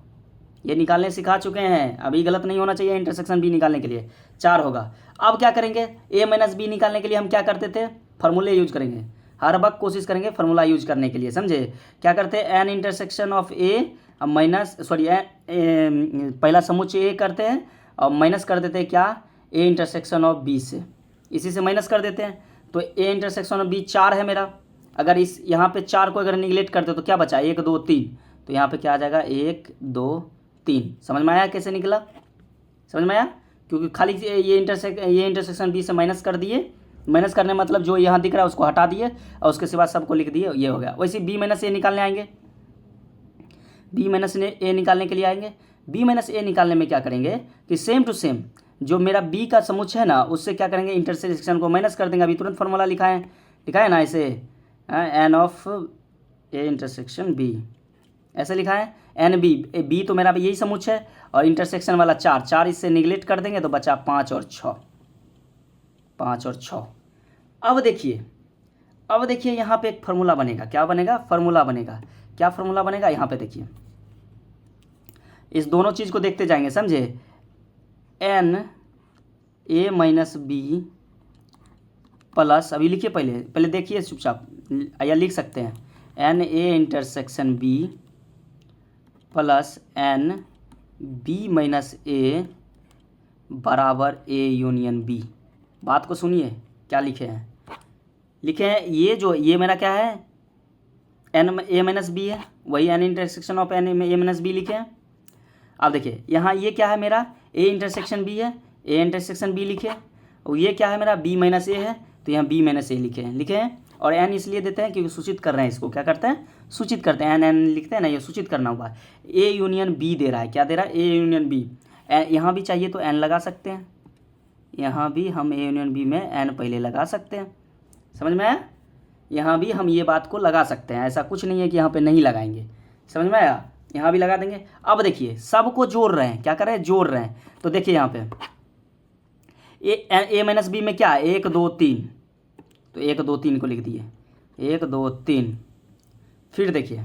ये निकालने सिखा चुके हैं, अभी गलत नहीं होना चाहिए। इंटरसेक्शन बी निकालने के लिए 4 होगा। अब क्या करेंगे? ए माइनस बी निकालने के लिए हम क्या करते थे? फार्मूले यूज करेंगे। हर वक्त कोशिश करेंगे फार्मूला यूज करने के लिए, समझे? क्या करते हैं? N intersection of A minus पहला समुच्चय ए करते हैं और माइनस कर देते हैं क्या? ए इंटरसेक्शन ऑफ बी से, इसी से माइनस कर देते हैं। तो ए इंटरसेक्शन ऑफ बी 4 है मेरा। अगर इस यहाँ पे 4 को अगर निगलेक्ट करते तो क्या बचा? 1 2 3। तो यहाँ पे क्या आ जाएगा? 1 2 3। समझ में आया कैसे निकला? समझ में आया? क्योंकि खाली ये इंटरसेक्शन बी से माइनस कर दिए। माइनस करने मतलब जो यहाँ दिख रहा है उसको हटा दिए और उसके सिवा सबको लिख दिए, ये हो गया। वैसे बी माइनस ए निकालने आएंगे। बी माइनस ए निकालने के लिए आएंगे। बी माइनस ए निकालने में क्या करेंगे कि सेम टू सेम जो मेरा बी का समुच्चय है ना, उससे क्या करेंगे? इंटरसेक्शन को माइनस कर देंगे। अभी तुरंत फॉर्मूला लिखा है ना ऐसे, n of A intersection B, ऐसे लिखा है। एन बी तो मेरा यही समुच्चय है और इंटरसेक्शन वाला 4 इससे निगलेक्ट कर देंगे तो बचा 5 और 6। अब देखिए यहाँ पे एक फार्मूला बनेगा। क्या बनेगा? फार्मूला बनेगा। क्या फार्मूला बनेगा? यहाँ पे देखिए, इस दोनों चीज़ को देखते जाएंगे, समझे? N A minus B plus, अभी लिखिए पहले देखिए चुपचाप, या लिख सकते हैं N A intersection B plus N B minus A बराबर ए यूनियन बी। बात को सुनिए, क्या लिखे हैं? ये मेरा क्या है? एन ए माइनस बी है, वही n intersection of n A minus B लिखे हैं। अब देखिए यहाँ ये क्या है मेरा? ए इंटरसेक्शन बी है, ए इंटरसेक्शन बी लिखे। और ये क्या है मेरा? बी माइनस ए है, तो यहाँ बी माइनस ए लिखे हैं। और एन इसलिए देते हैं क्योंकि सूचित कर रहे हैं इसको। क्या करते हैं? सूचित करते हैं। एन लिखते हैं ना, ये सूचित करना हुआ। ए यूनियन बी दे रहा है। क्या दे रहा है? A union B. यहाँ भी चाहिए तो एन लगा सकते हैं, यहाँ भी हम ए यूनियन बी में एन पहले लगा सकते हैं। समझ में आया? यहाँ भी हम ये बात को लगा सकते हैं, ऐसा कुछ नहीं है कि यहाँ पे नहीं लगाएंगे। समझ में आया? यहाँ भी लगा देंगे। अब देखिए सबको जोड़ रहे हैं। क्या कर रहे हैं? जोड़ रहे हैं। तो देखिए यहाँ पे ए माइनस बी में क्या है? 1 2 3, तो 1 2 3 को लिख दिए, 1 2 3। फिर देखिए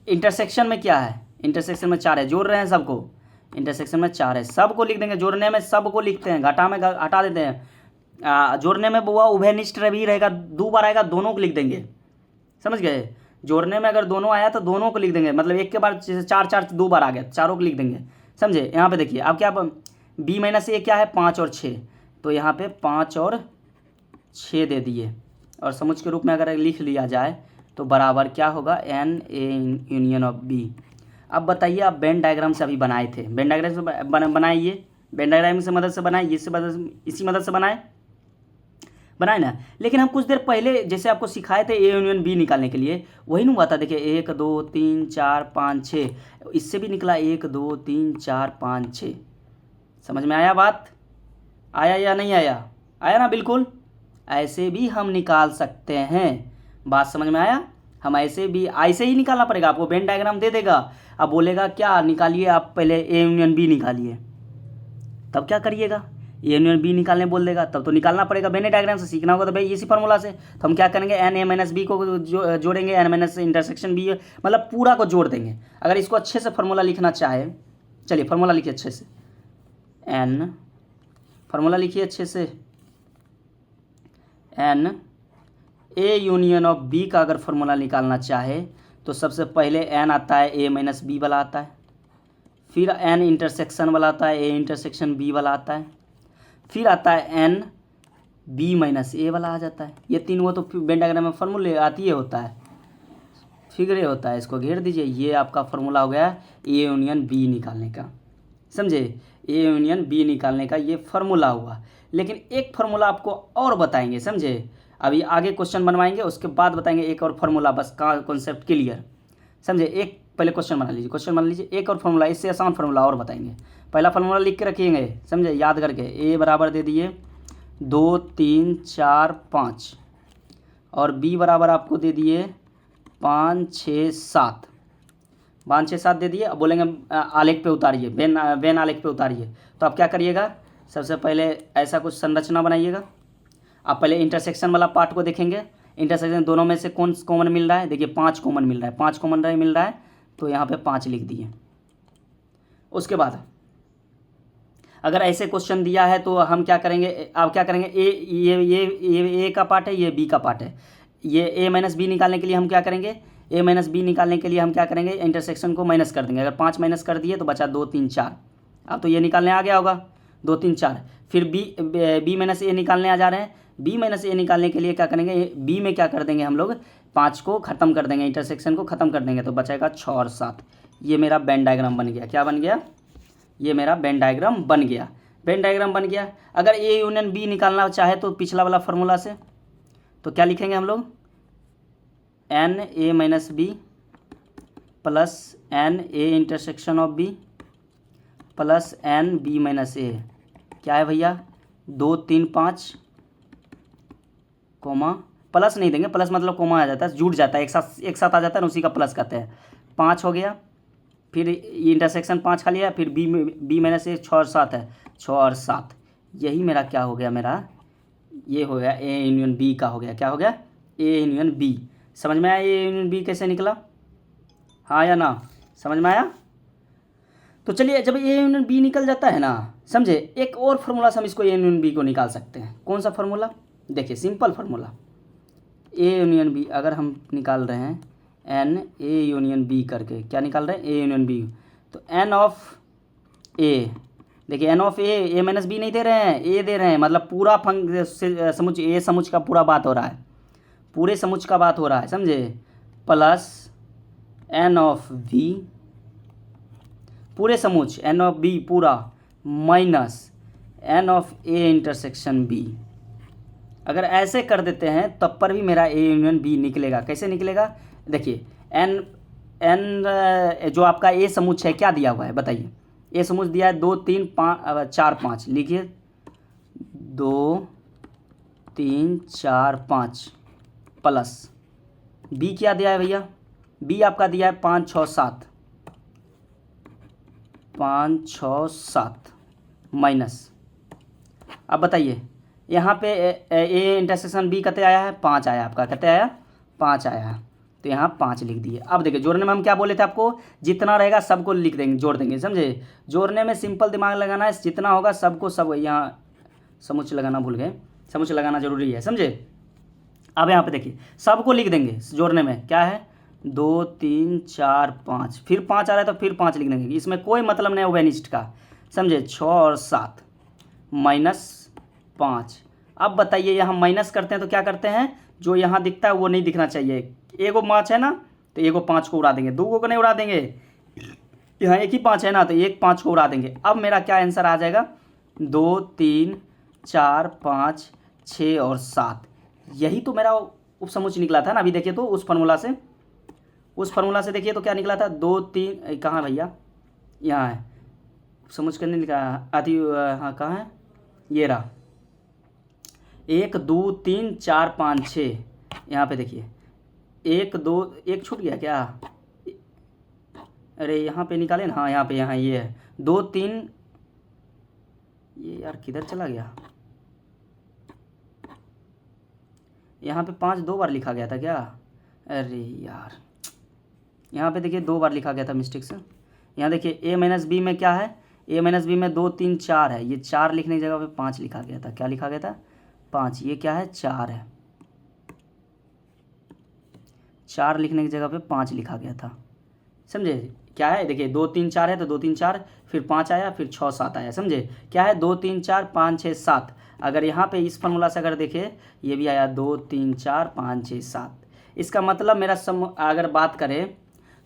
इंटरसेक्शन में क्या है? इंटरसेक्शन में 4 है, जोड़ रहे हैं सबको। इंटरसेक्शन में 4 है, सबको लिख देंगे। जोड़ने में सबको लिखते हैं, घटा में हटा देते हैं। जोड़ने में बुआ उभयनिष्ठ भी रहेगा, 2 बार आएगा, दोनों को लिख देंगे। समझ गए? जोड़ने में अगर दोनों आया तो दोनों को लिख देंगे, मतलब एक के बाद जैसे 4 2 बार आ गया, चारों को लिख देंगे। समझे? यहाँ पे देखिए अब क्या, बी माइनस ए क्या है? 5 और 6, तो यहाँ पे 5 और 6 दे दिए, और समुच्चय के रूप में अगर लिख लिया जाए तो बराबर क्या होगा, n A union of B. अब बताइए, आप वेन डायग्राम से अभी बनाए थे, वेन डायग्राम से बनाइए, वेन डायग्राम से मदद से बनाए, इसी मदद से बनाए ना। लेकिन हम कुछ देर पहले जैसे आपको सिखाए थे ए यूनियन बी निकालने के लिए, वही नहीं हुआ था। देखिए 1 2 3 4 5 6, इससे भी निकला 1 2 3 4 5 6। समझ में आया बात? आया या नहीं आया? आया ना? बिल्कुल ऐसे भी हम निकाल सकते हैं। बात समझ में आया? हम ऐसे ही निकालना पड़ेगा। आपको वेन डायग्राम दे देगा, अब बोलेगा क्या निकालिए, आप पहले ए यूनियन बी निकालिए, तब क्या करिएगा, ए यूनियन बी निकालने बोल देगा, तब तो निकालना पड़ेगा। वेन डायग्राम से सीखना होगा तो भाई इसी फार्मूला से। तो हम क्या करेंगे, एन ए माइनस बी को जोड़ेंगे, एन माइनस इंटरसेक्शन बी, मतलब पूरा को जोड़ देंगे। अगर इसको अच्छे से फार्मूला लिखना चाहे, चलिए फार्मूला लिखिए अच्छे से, एन फार्मूला लिखिए अच्छे से, n A union of B का अगर फार्मूला निकालना चाहे तो सबसे पहले एन आता है, ए माइनस बी वाला आता है, फिर एन इंटरसेक्शन वाला आता है, ए इंटरसेक्शन बी वाला आता है, फिर आता है एन बी माइनस ए वाला आ जाता है। ये तीन वो तो वेन डायग्राम में फार्मूले आती है, होता है, फिगरे होता है, इसको घेर दीजिए। ये आपका फार्मूला हो गया ए यूनियन बी निकालने का, समझे? ए यूनियन बी निकालने का ये फार्मूला हुआ। लेकिन एक फार्मूला आपको और बताएंगे, समझे? अभी आगे क्वेश्चन बनवाएंगे, उसके बाद बताएंगे एक और फार्मूला, बस का कॉन्सेप्ट क्लियर, समझे? एक पहले क्वेश्चन बना लीजिए, क्वेश्चन बना लीजिए, एक और फार्मूला, इससे आसान फार्मूला और बताएंगे। पहला फार्मूला लिख के रखिएंगे, समझे? याद करके, ए बराबर दे दिए 2 3 4 5, और बी बराबर आपको दे दिए 5 6 7, 5 6 7 दे दिए। अब बोलेंगे आलेख पे उतारिए, वेन आलेख पे उतारिए। तो आप क्या करिएगा, सबसे पहले ऐसा कुछ संरचना बनाइएगा। आप पहले इंटरसेक्शन वाला पार्ट को देखेंगे, इंटरसेक्शन दोनों में से कौन कॉमन मिल रहा है, देखिए 5 कॉमन मिल रहा है, 5 कॉमन मिल रहा है, तो यहाँ पे 5 लिख दिए। उसके बाद अगर ऐसे क्वेश्चन दिया है तो हम क्या करेंगे, आप क्या करेंगे, ये ए का पार्ट है, ये बी का पार्ट है, ये ए माइनस बी निकालने के लिए हम क्या करेंगे, ए माइनस बी निकालने के लिए हम क्या करेंगे, इंटरसेक्शन को माइनस कर देंगे। अगर 5 माइनस कर दिए तो बचा 2 3 4। अब तो ये निकालने आ गया होगा 2 3 4। फिर बी माइनस ए निकालने आ जा रहे हैं। बी माइनस ए निकालने के लिए क्या करेंगे, बी में क्या कर देंगे हम लोग, 5 को ख़त्म कर देंगे, इंटरसेक्शन को ख़त्म कर देंगे, तो बचेगा 6 और 7। ये मेरा वेन डायग्राम बन गया। क्या बन गया? ये मेरा वेन डायग्राम बन गया। वेन डायग्राम बन गया। अगर ए यूनियन बी निकालना चाहे तो पिछला वाला फार्मूला से तो क्या लिखेंगे हम लोग, n A minus B plus n A intersection of B plus N B minus A. क्या है भैया, 2 3 5 कोमा, प्लस नहीं देंगे, प्लस मतलब कोमा आ जाता है, जुड़ जाता है, एक साथ आ जाता है ना, उसी का प्लस कहते हैं। 5 हो गया, फिर इंटरसेक्शन 5 खा लिया, फिर बी माइनस ए 6 और 7 है, 6 और 7। यही मेरा क्या हो गया, मेरा ये हो गया ए यूनियन बी का हो गया। क्या हो गया, ए यूनियन बी। समझ में आया ए यूनियन बी कैसे निकला, हाँ या ना? समझ में आया? तो चलिए, जब ए यूनियन बी निकल जाता है ना, समझे, एक और फार्मूला से हम इसको ए यूनियन बी को निकाल सकते हैं। कौन सा फार्मूला? देखिए simple formula, A union B अगर हम निकाल रहे हैं, एन ए यूनियन बी करके क्या निकाल रहे हैं, ए यूनियन बी, तो एन ऑफ ए, देखिए n of A minus B नहीं दे रहे हैं, ए दे रहे हैं, मतलब पूरा समुच्चय, ए समुच्चय का पूरा बात हो रहा है, पूरे समुच्चय का बात हो रहा है, समझे, प्लस एन ऑफ बी पूरे समुच्चय, एन ऑफ बी पूरा, minus n of A intersection B. अगर ऐसे कर देते हैं तब पर भी मेरा ए यूनियन बी निकलेगा। कैसे निकलेगा, देखिए एन जो आपका ए समुच्चय है क्या दिया हुआ है बताइए, ए समुच्चय दिया है 2 3 4 5, लिखिए 2 3 4 5 प्लस बी क्या दिया है भैया, बी आपका दिया है 5 6 7, 5 6 7 माइनस। अब बताइए यहाँ पे ए इंटरसेक्शन बी कते आया है, 5 आया, आपका कते आया, 5 आया है, तो यहाँ 5 लिख दिए। अब देखिए जोड़ने में हम क्या बोले थे आपको, जितना रहेगा सबको लिख देंगे, जोड़ देंगे, समझे? जोड़ने में सिंपल दिमाग लगाना है, जितना होगा सबको सब, यहाँ समुच्चय लगाना भूल गए, समुच्चय लगाना जरूरी है, समझे? अब यहाँ पे देखिए सबको लिख देंगे जोड़ने में, क्या है 2 3 4 5, फिर 5 आ रहा है तो फिर 5 लिख देंगे, इसमें कोई मतलब नहीं है वेनिस्ट का, समझे? 6 और 7 माइनस 5। अब बताइए यहाँ माइनस करते हैं तो क्या करते हैं, जो यहाँ दिखता है वो नहीं दिखना चाहिए। एगो 5 है ना, तो एगो 5 को उड़ा देंगे, 2 को नहीं उड़ा देंगे। यहाँ एक ही 5 है ना, तो एक 5 को उड़ा देंगे। अब मेरा क्या आंसर आ जाएगा, 2 3 4 5 6 और 7। यही तो मेरा उपसमुच्चय निकला था ना। अभी देखिए तो उस फार्मूला से देखिए तो क्या निकला था, 2 3 कहाँ भैया, यहाँ है उपसमुच्चय करने लिखा आदि। हाँ कहाँ है, ये रहा, 1 2 3 4 5 6। यहाँ पे देखिए 1 2 1 छूट गया क्या, अरे यहाँ पे निकाले ना, हाँ यहाँ पे, यहाँ ये है 2 3, ये यार किधर चला गया, यहाँ पे 5 2 बार लिखा गया था क्या, अरे यार यहाँ पे देखिए 2 बार लिखा गया था मिस्टेक से। यहाँ देखिए a माइनस बी में क्या है, a माइनस बी में 2 3 4 है, ये 4 लिखने की जगह पे 5 लिखा गया था। क्या लिखा गया था, 5। ये क्या है, 4 है, 4 लिखने की जगह पे 5 लिखा गया था, समझे। क्या है देखिए 2 3 4 है तो 2 3 4, फिर 5 आया, फिर 6 7 आया, समझे। क्या है 2 3 4 5 6 7। अगर यहाँ पे इस फार्मूला से अगर देखें, ये भी आया 2 3 4 5 6 7। इसका मतलब मेरा अगर बात करें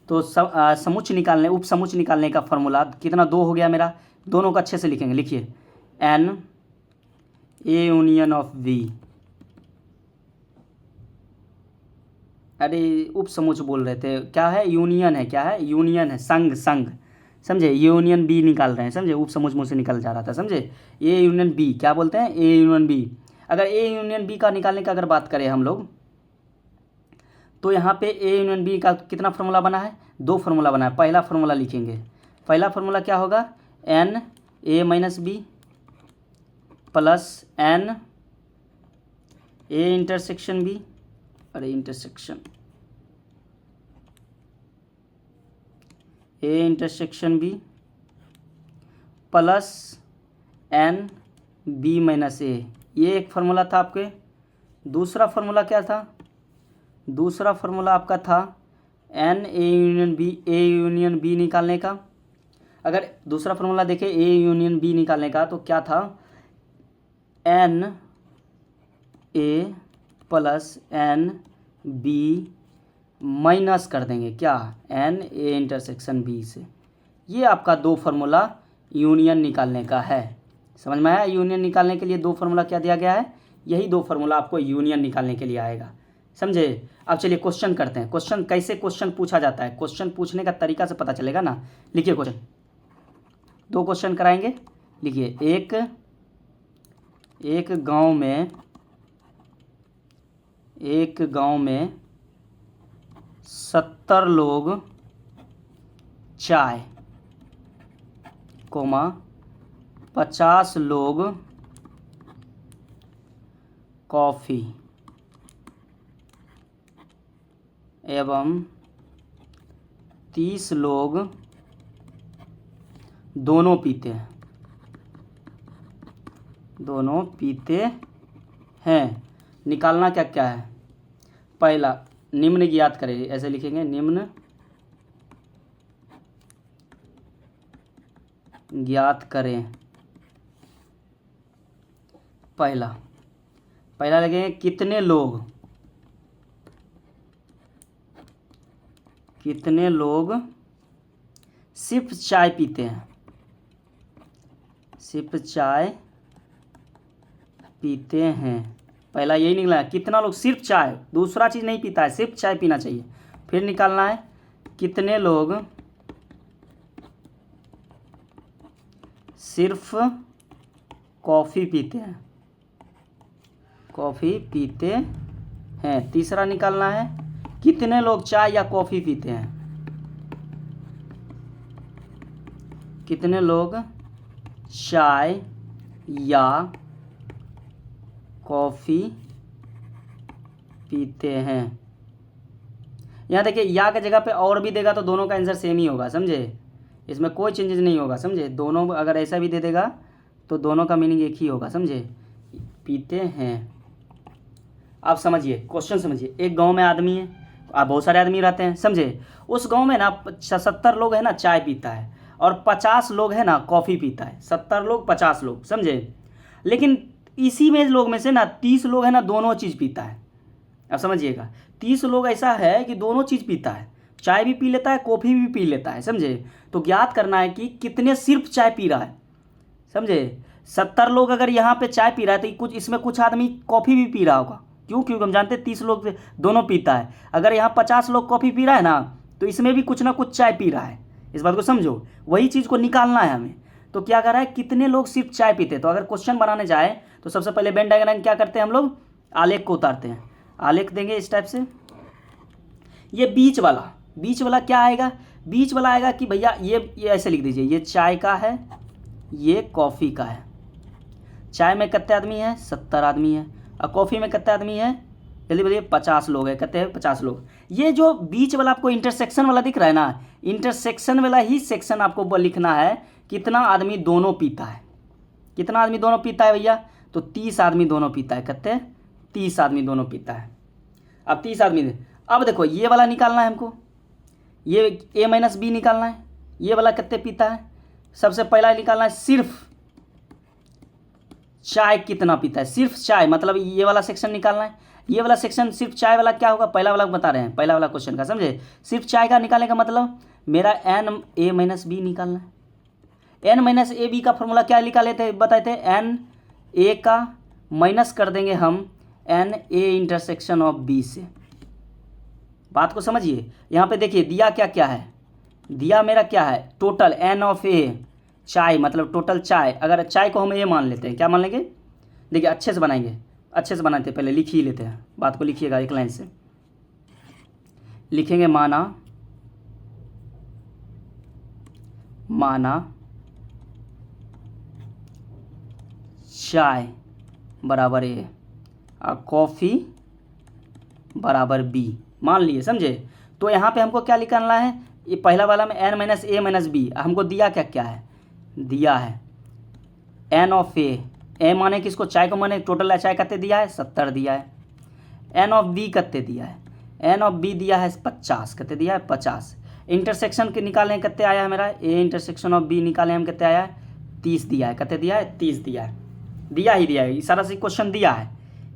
तो समुच्चय निकालने, उपसमुच्चय निकालने का फार्मूला कितना, 2 हो गया मेरा। दोनों को अच्छे से लिखेंगे, लिखिए n A union of B, अरे उपसमुच्चय बोल रहे थे, क्या है यूनियन है, क्या है यूनियन है, संघ संघ, समझे। यूनियन बी निकाल रहे हैं, समझे, उपसमुच्चय मुँह से निकल जा रहा था, समझे। ए यूनियन बी क्या बोलते हैं, ए यूनियन बी। अगर ए यूनियन बी का निकालने का अगर बात करें हम लोग, तो यहाँ पे ए यूनियन बी का कितना फार्मूला बना है, 2 फार्मूला बना है। पहला फार्मूला लिखेंगे, पहला फार्मूला क्या होगा, n A minus B plus n A intersection B, अरे intersection A intersection B plus N B minus A. ये एक फार्मूला था आपके। दूसरा फार्मूला क्या था, दूसरा फार्मूला आपका था एन ए यूनियन बी निकालने का। अगर दूसरा फार्मूला देखें ए यूनियन बी निकालने का, तो क्या था, n A plus N B minus कर देंगे क्या, एन ए इंटरसेक्शन बी से। ये आपका 2 फार्मूला यूनियन निकालने का है, समझ में आया। यूनियन निकालने के लिए 2 फार्मूला क्या दिया गया है, यही 2 फार्मूला आपको यूनियन निकालने के लिए आएगा, समझे। अब चलिए क्वेश्चन करते हैं। क्वेश्चन कैसे क्वेश्चन पूछा जाता है, क्वेश्चन पूछने का तरीका से पता चलेगा ना। लिखिए क्वेश्चन, 2 क्वेश्चन कराएंगे। लिखिए, एक गांव में 70 लोग चाय, 50 लोग कॉफ़ी एवं 30 लोग दोनों पीते हैं। निकालना क्या क्या है, पहला निम्न ज्ञात करें, ऐसे लिखेंगे, निम्न ज्ञात करें। पहला लगेंगे कितने लोग सिर्फ चाय पीते हैं, पहला यही निकला, कितना लोग सिर्फ चाय, दूसरा चीज़ नहीं पीता है, सिर्फ चाय पीना चाहिए। फिर निकालना है कितने लोग सिर्फ कॉफ़ी पीते हैं। तीसरा निकालना है कितने लोग चाय या कॉफ़ी पीते हैं, कितने लोग चाय या कॉफ़ी पीते हैं। यहाँ देखिए, या के जगह पे और भी देगा तो दोनों का आंसर सेम ही होगा, समझे। इसमें कोई चेंजेस नहीं होगा, समझे। दोनों अगर ऐसा भी दे देगा तो दोनों का मीनिंग एक ही होगा, समझे, पीते हैं। आप समझिए, क्वेश्चन समझिए। एक गांव में आदमी है, आप बहुत सारे आदमी रहते हैं, समझे। उस गांव में ना 70 लोग है ना चाय पीता है, और 50 लोग है ना कॉफ़ी पीता है। 70 लोग 50 लोग, समझे। लेकिन इसी में लोग में से ना 30 लोग है ना दोनों चीज़ पीता है। अब समझिएगा 30 लोग ऐसा है कि दोनों चीज़ पीता है, चाय भी पी लेता है, कॉफ़ी भी पी लेता है, समझे। तो ज्ञात करना है कि कितने सिर्फ चाय पी रहा है, समझे। 70 लोग अगर यहाँ पे चाय पी रहा है तो कुछ इसमें कुछ आदमी कॉफ़ी भी पी रहा होगा, क्यों, क्योंकि हम जानते हैं 30 लोग दोनों पीता है। अगर यहाँ 50 लोग कॉफ़ी पी रहा है ना तो इसमें भी कुछ ना कुछ चाय पी रहा है, इस बात को समझो। वही चीज़ को निकालना है हमें। तो क्या कर रहा है, कितने लोग सिर्फ चाय पीते हैं। तो अगर क्वेश्चन बनाने जाए तो सबसे पहले वेन डायग्राम क्या करते हैं हम लोग, आलेख को उतारते हैं। आलेख देंगे इस टाइप से। ये बीच वाला क्या आएगा, बीच वाला आएगा कि भैया ये ऐसे लिख दीजिए, ये चाय का है, ये कॉफ़ी का है। चाय में कितने आदमी है, 70 आदमी है, और कॉफ़ी में कितने आदमी है, जल्दी बताइए, 50 लोग है। कहते हैं 50 लोग। ये जो बीच वाला आपको इंटरसेक्शन वाला दिख रहा है ना, इंटरसेक्शन वाला ही सेक्शन आपको लिखना है, कितना आदमी दोनों पीता है। कितना आदमी दोनों पीता है भैया, तो 30 आदमी दोनों पीता है। कहते हैं 30 आदमी दोनों पीता है। अब 30 आदमी, अब देखो ये वाला निकालना है हमको, ये A-B निकालना है। ये वाला कितने पीता है, सबसे पहला निकालना है सिर्फ चाय कितना पीता है, सिर्फ चाय, मतलब ये वाला सेक्शन निकालना है। ये वाला सेक्शन सिर्फ चाय वाला क्या होगा, पहला वाला बता रहे हैं, पहला वाला क्वेश्चन का, समझे। सिर्फ चाय का निकालने का मतलब मेरा NA-B निकालना है। N-AB का फॉर्मूला क्या निकाले थे, बताए थे, NA का माइनस कर देंगे हम NA इंटरसेक्शन ऑफ B से। बात को समझिए। यहाँ पे देखिए दिया क्या क्या है, दिया मेरा क्या है, टोटल N ऑफ A चाय, मतलब टोटल चाय। अगर चाय को हम ये मान लेते हैं, क्या मान लेंगे, देखिए अच्छे से बनाएंगे, अच्छे से बनाते हैं, पहले लिख ही लेते हैं, बात को लिखिएगा एक लाइन से लिखेंगे। माना चाय बराबर A और कॉफ़ी बराबर B मान लिए, समझे। तो यहाँ पे हमको क्या निकालना है, ये पहला वाला में N-A-B, हमको दिया क्या क्या है, दिया है N ऑफ A माने किसको, चाय को माने, टोटल चाय कितने दिया है, 70 दिया है। N ऑफ B कितने दिया है, N ऑफ B दिया है 50, कितने दिया है, 50। इंटरसेक्शन के निकालने कितने आया है मेरा, A इंटरसेक्शन ऑफ B निकाले हम, कितने आया है, 30 दिया है। कितने दिया है, 30 दिया है। दिया ही दिया है, इस सारा से क्वेश्चन दिया है,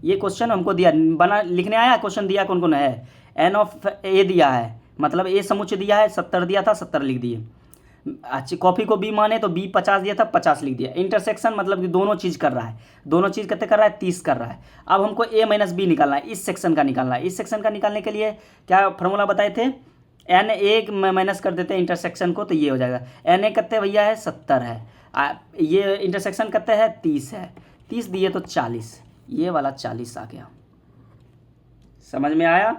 ये क्वेश्चन हमको दिया, बना लिखने आया, क्वेश्चन दिया कौन कौन है। N ऑफ A दिया है, मतलब A समुच्चय दिया है, 70 दिया था, 70 लिख दिए। अच्छा, कॉफ़ी को B माने तो B 50 दिया था, 50 लिख दिया। इंटरसेक्शन मतलब कि दोनों चीज़ कर रहा है, दोनों चीज़ कितने कर रहा है, 30 कर रहा है। अब हमको A-B निकालना है, इस सेक्शन का निकालना है। इस सेक्शन का निकालने के लिए क्या फार्मूला बताए थे, NA में माइनस कर देते हैं इंटरसेक्शन को, तो ये हो जाएगा। NA कितने भैया है, 70 है, ये इंटरसेक्शन कितने है, 30 है, 30 दिए तो 40, ये वाला 40 आ गया। समझ में आया,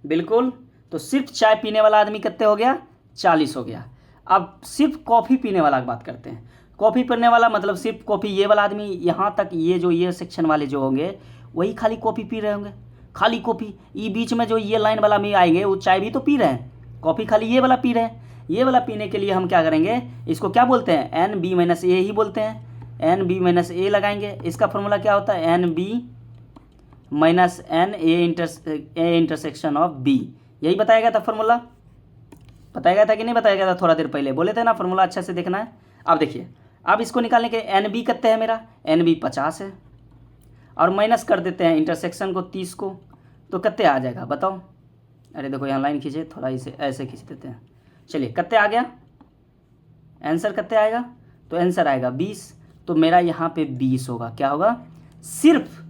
बिल्कुल। तो सिर्फ चाय पीने वाला आदमी कितने हो गया, 40 हो गया। अब सिर्फ कॉफ़ी पीने वाला की बात करते हैं। कॉफ़ी पीने वाला मतलब सिर्फ कॉफ़ी, ये वाला आदमी यहाँ तक, ये सेक्शन वाले जो होंगे वही खाली कॉफ़ी पी रहे होंगे, खाली कॉफ़ी। ये बीच में जो ये लाइन वाला में आएंगे वो चाय भी तो पी रहे हैं, कॉफ़ी खाली ये वाला पी रहे हैं। ये वाला पीने के लिए हम क्या करेंगे, इसको क्या बोलते हैं, NB-A ही बोलते हैं। NB-A लगाएंगे, इसका फॉर्मूला क्या होता है, NB-NA इंटरसेक्शन ऑफ B, यही बताया गया था फॉर्मूला, बताया गया था कि नहीं बताया गया था, थोड़ा देर पहले बोले थे ना, फॉर्मूला अच्छे से देखना है। अब देखिए, अब इसको निकालने के NB कितने है मेरा, NB 50 है, और माइनस कर देते हैं इंटरसेक्शन को 30 को, तो कितने आ जाएगा बताओ। अरे देखो यहाँ लाइन खींचे, थोड़ा इसे ऐसे खींच देते हैं। चलिए कितने आ गया, आंसर कितने आएगा, तो आंसर आएगा 20। तो मेरा यहाँ पे 20 होगा, क्या होगा, सिर्फ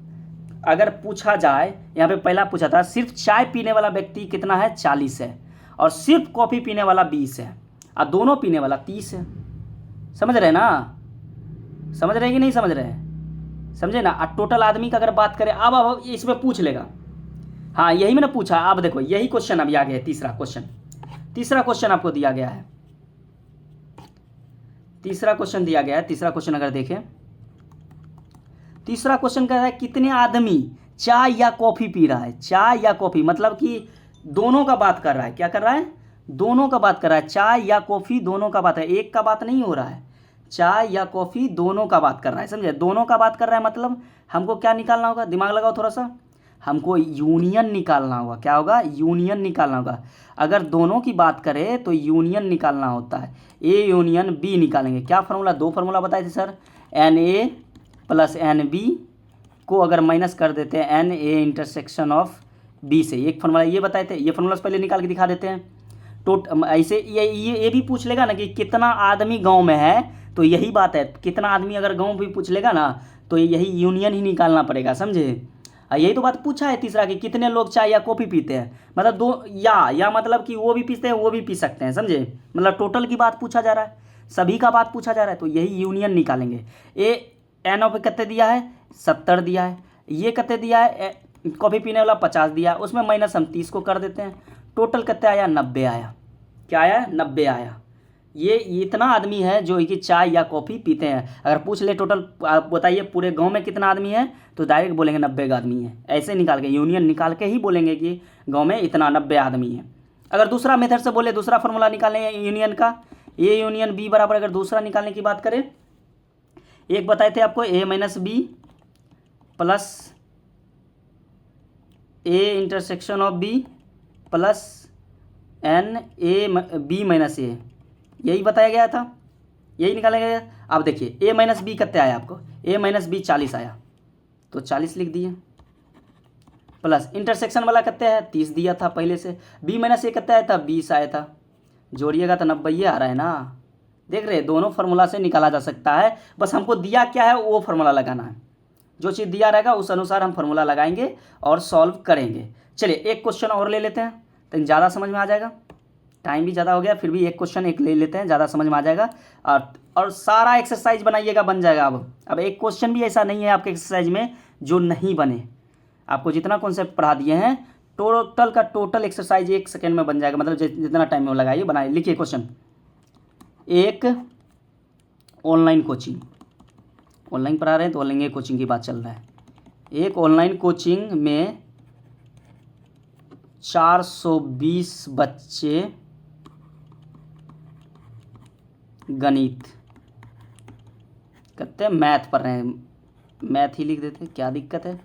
अगर पूछा जाए, यहाँ पे पहला पूछा था सिर्फ चाय पीने वाला व्यक्ति कितना है, 40 है, और सिर्फ कॉफ़ी पीने वाला 20 है, और दोनों पीने वाला 30 है। समझ रहे ना, समझ रहे कि नहीं समझ रहे, समझे ना। और टोटल आदमी का अगर बात करें, अब इसमें पूछ लेगा, हाँ यही मैंने पूछा। अब देखो यही क्वेश्चन अभी आ गया है, तीसरा क्वेश्चन आपको दिया गया है, तीसरा क्वेश्चन दिया गया है। तीसरा क्वेश्चन अगर देखें, तीसरा क्वेश्चन कह रहा है कितने आदमी चाय या कॉफ़ी पी रहा है। चाय या कॉफ़ी मतलब कि दोनों का बात कर रहा है, क्या कर रहा है, दोनों का बात कर रहा है, चाय या कॉफ़ी दोनों का बात है, एक का बात नहीं हो रहा है। चाय या कॉफ़ी दोनों का बात कर रहा है, समझे, दोनों का बात कर रहा है, मतलब हमको क्या निकालना होगा, दिमाग लगाओ थोड़ा सा, हमको यूनियन निकालना होगा। क्या होगा, यूनियन निकालना होगा। अगर दोनों की बात करें तो यूनियन निकालना होता है, A यूनियन B निकालेंगे। क्या फार्मूला, दो फार्मूला बताए थे sir, NA plus N B को अगर माइनस कर देते हैं N A intersection of B से, एक फॉर्मूला ये बताए थे, ये फॉर्मूला पहले निकाल के दिखा देते हैं। ऐसे ये भी पूछ लेगा ना कि कितना आदमी गांव में है, तो यही बात है, कितना आदमी अगर गांव भी पूछ लेगा ना तो यही यूनियन ही निकालना पड़ेगा, समझे। यही तो बात पूछा है तीसरा कि कितने लोग चाय या कॉफ़ी पीते हैं, मतलब दो या मतलब कि वो भी पीते हैं वो भी पी सकते हैं, समझे, मतलब टोटल की बात पूछा जा रहा है, सभी का बात पूछा जा रहा है, तो यही यूनियन निकालेंगे। ए एन ऑफ कितने दिया है 70 दिया है, ये कितने दिया है कॉफ़ी पीने वाला 50 दिया है, उसमें माइनस हम 30 को कर देते हैं, टोटल कितने आया 90 आया, क्या आया 90 आया। ये इतना आदमी है जो कि चाय या कॉफ़ी पीते हैं। अगर पूछ ले टोटल आप बताइए पूरे गांव में कितना आदमी है, तो डायरेक्ट बोलेंगे 90 आदमी है, ऐसे निकाल के यूनियन निकाल के ही बोलेंगे कि गांव में इतना 90 आदमी है। अगर दूसरा मेथड से बोले, दूसरा फार्मूला निकालें यूनियन का, ए यूनियन बी बराबर, अगर दूसरा निकालने की बात करें, एक बताए थे आपको A minus B plus A intersection of B plus n A B minus A, यही बताया गया था, यही निकाला गया। अब देखिए ए माइनस बी कितने आया आपको, ए माइनस बी 40 आया, तो 40 लिख दिए, प्लस इंटरसेक्शन वाला कितने है 30 दिया था पहले से, बी माइनस ए कितने आया था 20 आया था, जोड़िएगा तो 90 आ रहा है ना। देख रहे दोनों फार्मूला से निकाला जा सकता है, बस हमको दिया क्या है वो फार्मूला लगाना है, जो चीज़ दिया रहेगा उस अनुसार हम फार्मूला लगाएंगे और सॉल्व करेंगे। चलिए एक क्वेश्चन और ले लेते हैं, तो ज़्यादा समझ में आ जाएगा, टाइम भी ज़्यादा हो गया, फिर भी एक क्वेश्चन एक ले लेते हैं, ज़्यादा समझ में आ जाएगा, और सारा एक्सरसाइज बनाइएगा, बन जाएगा। अब एक क्वेश्चन भी ऐसा नहीं है आपके एक्सरसाइज में जो नहीं बने, आपको जितना कॉन्सेप्ट पढ़ा दिए हैं टोटल का टोटल एक्सरसाइज 1 सेकेंड में बन जाएगा, मतलब जितना टाइम में लगाइए बनाइए। लिखिए क्वेश्चन, एक ऑनलाइन कोचिंग, ऑनलाइन पढ़ा रहे हैं तो ऑनलाइन कोचिंग की बात चल रहा है, एक ऑनलाइन कोचिंग में 420 बच्चे गणित कहते हैं मैथ पढ़ रहे हैं, मैथ ही लिख देते, क्या दिक्कत है।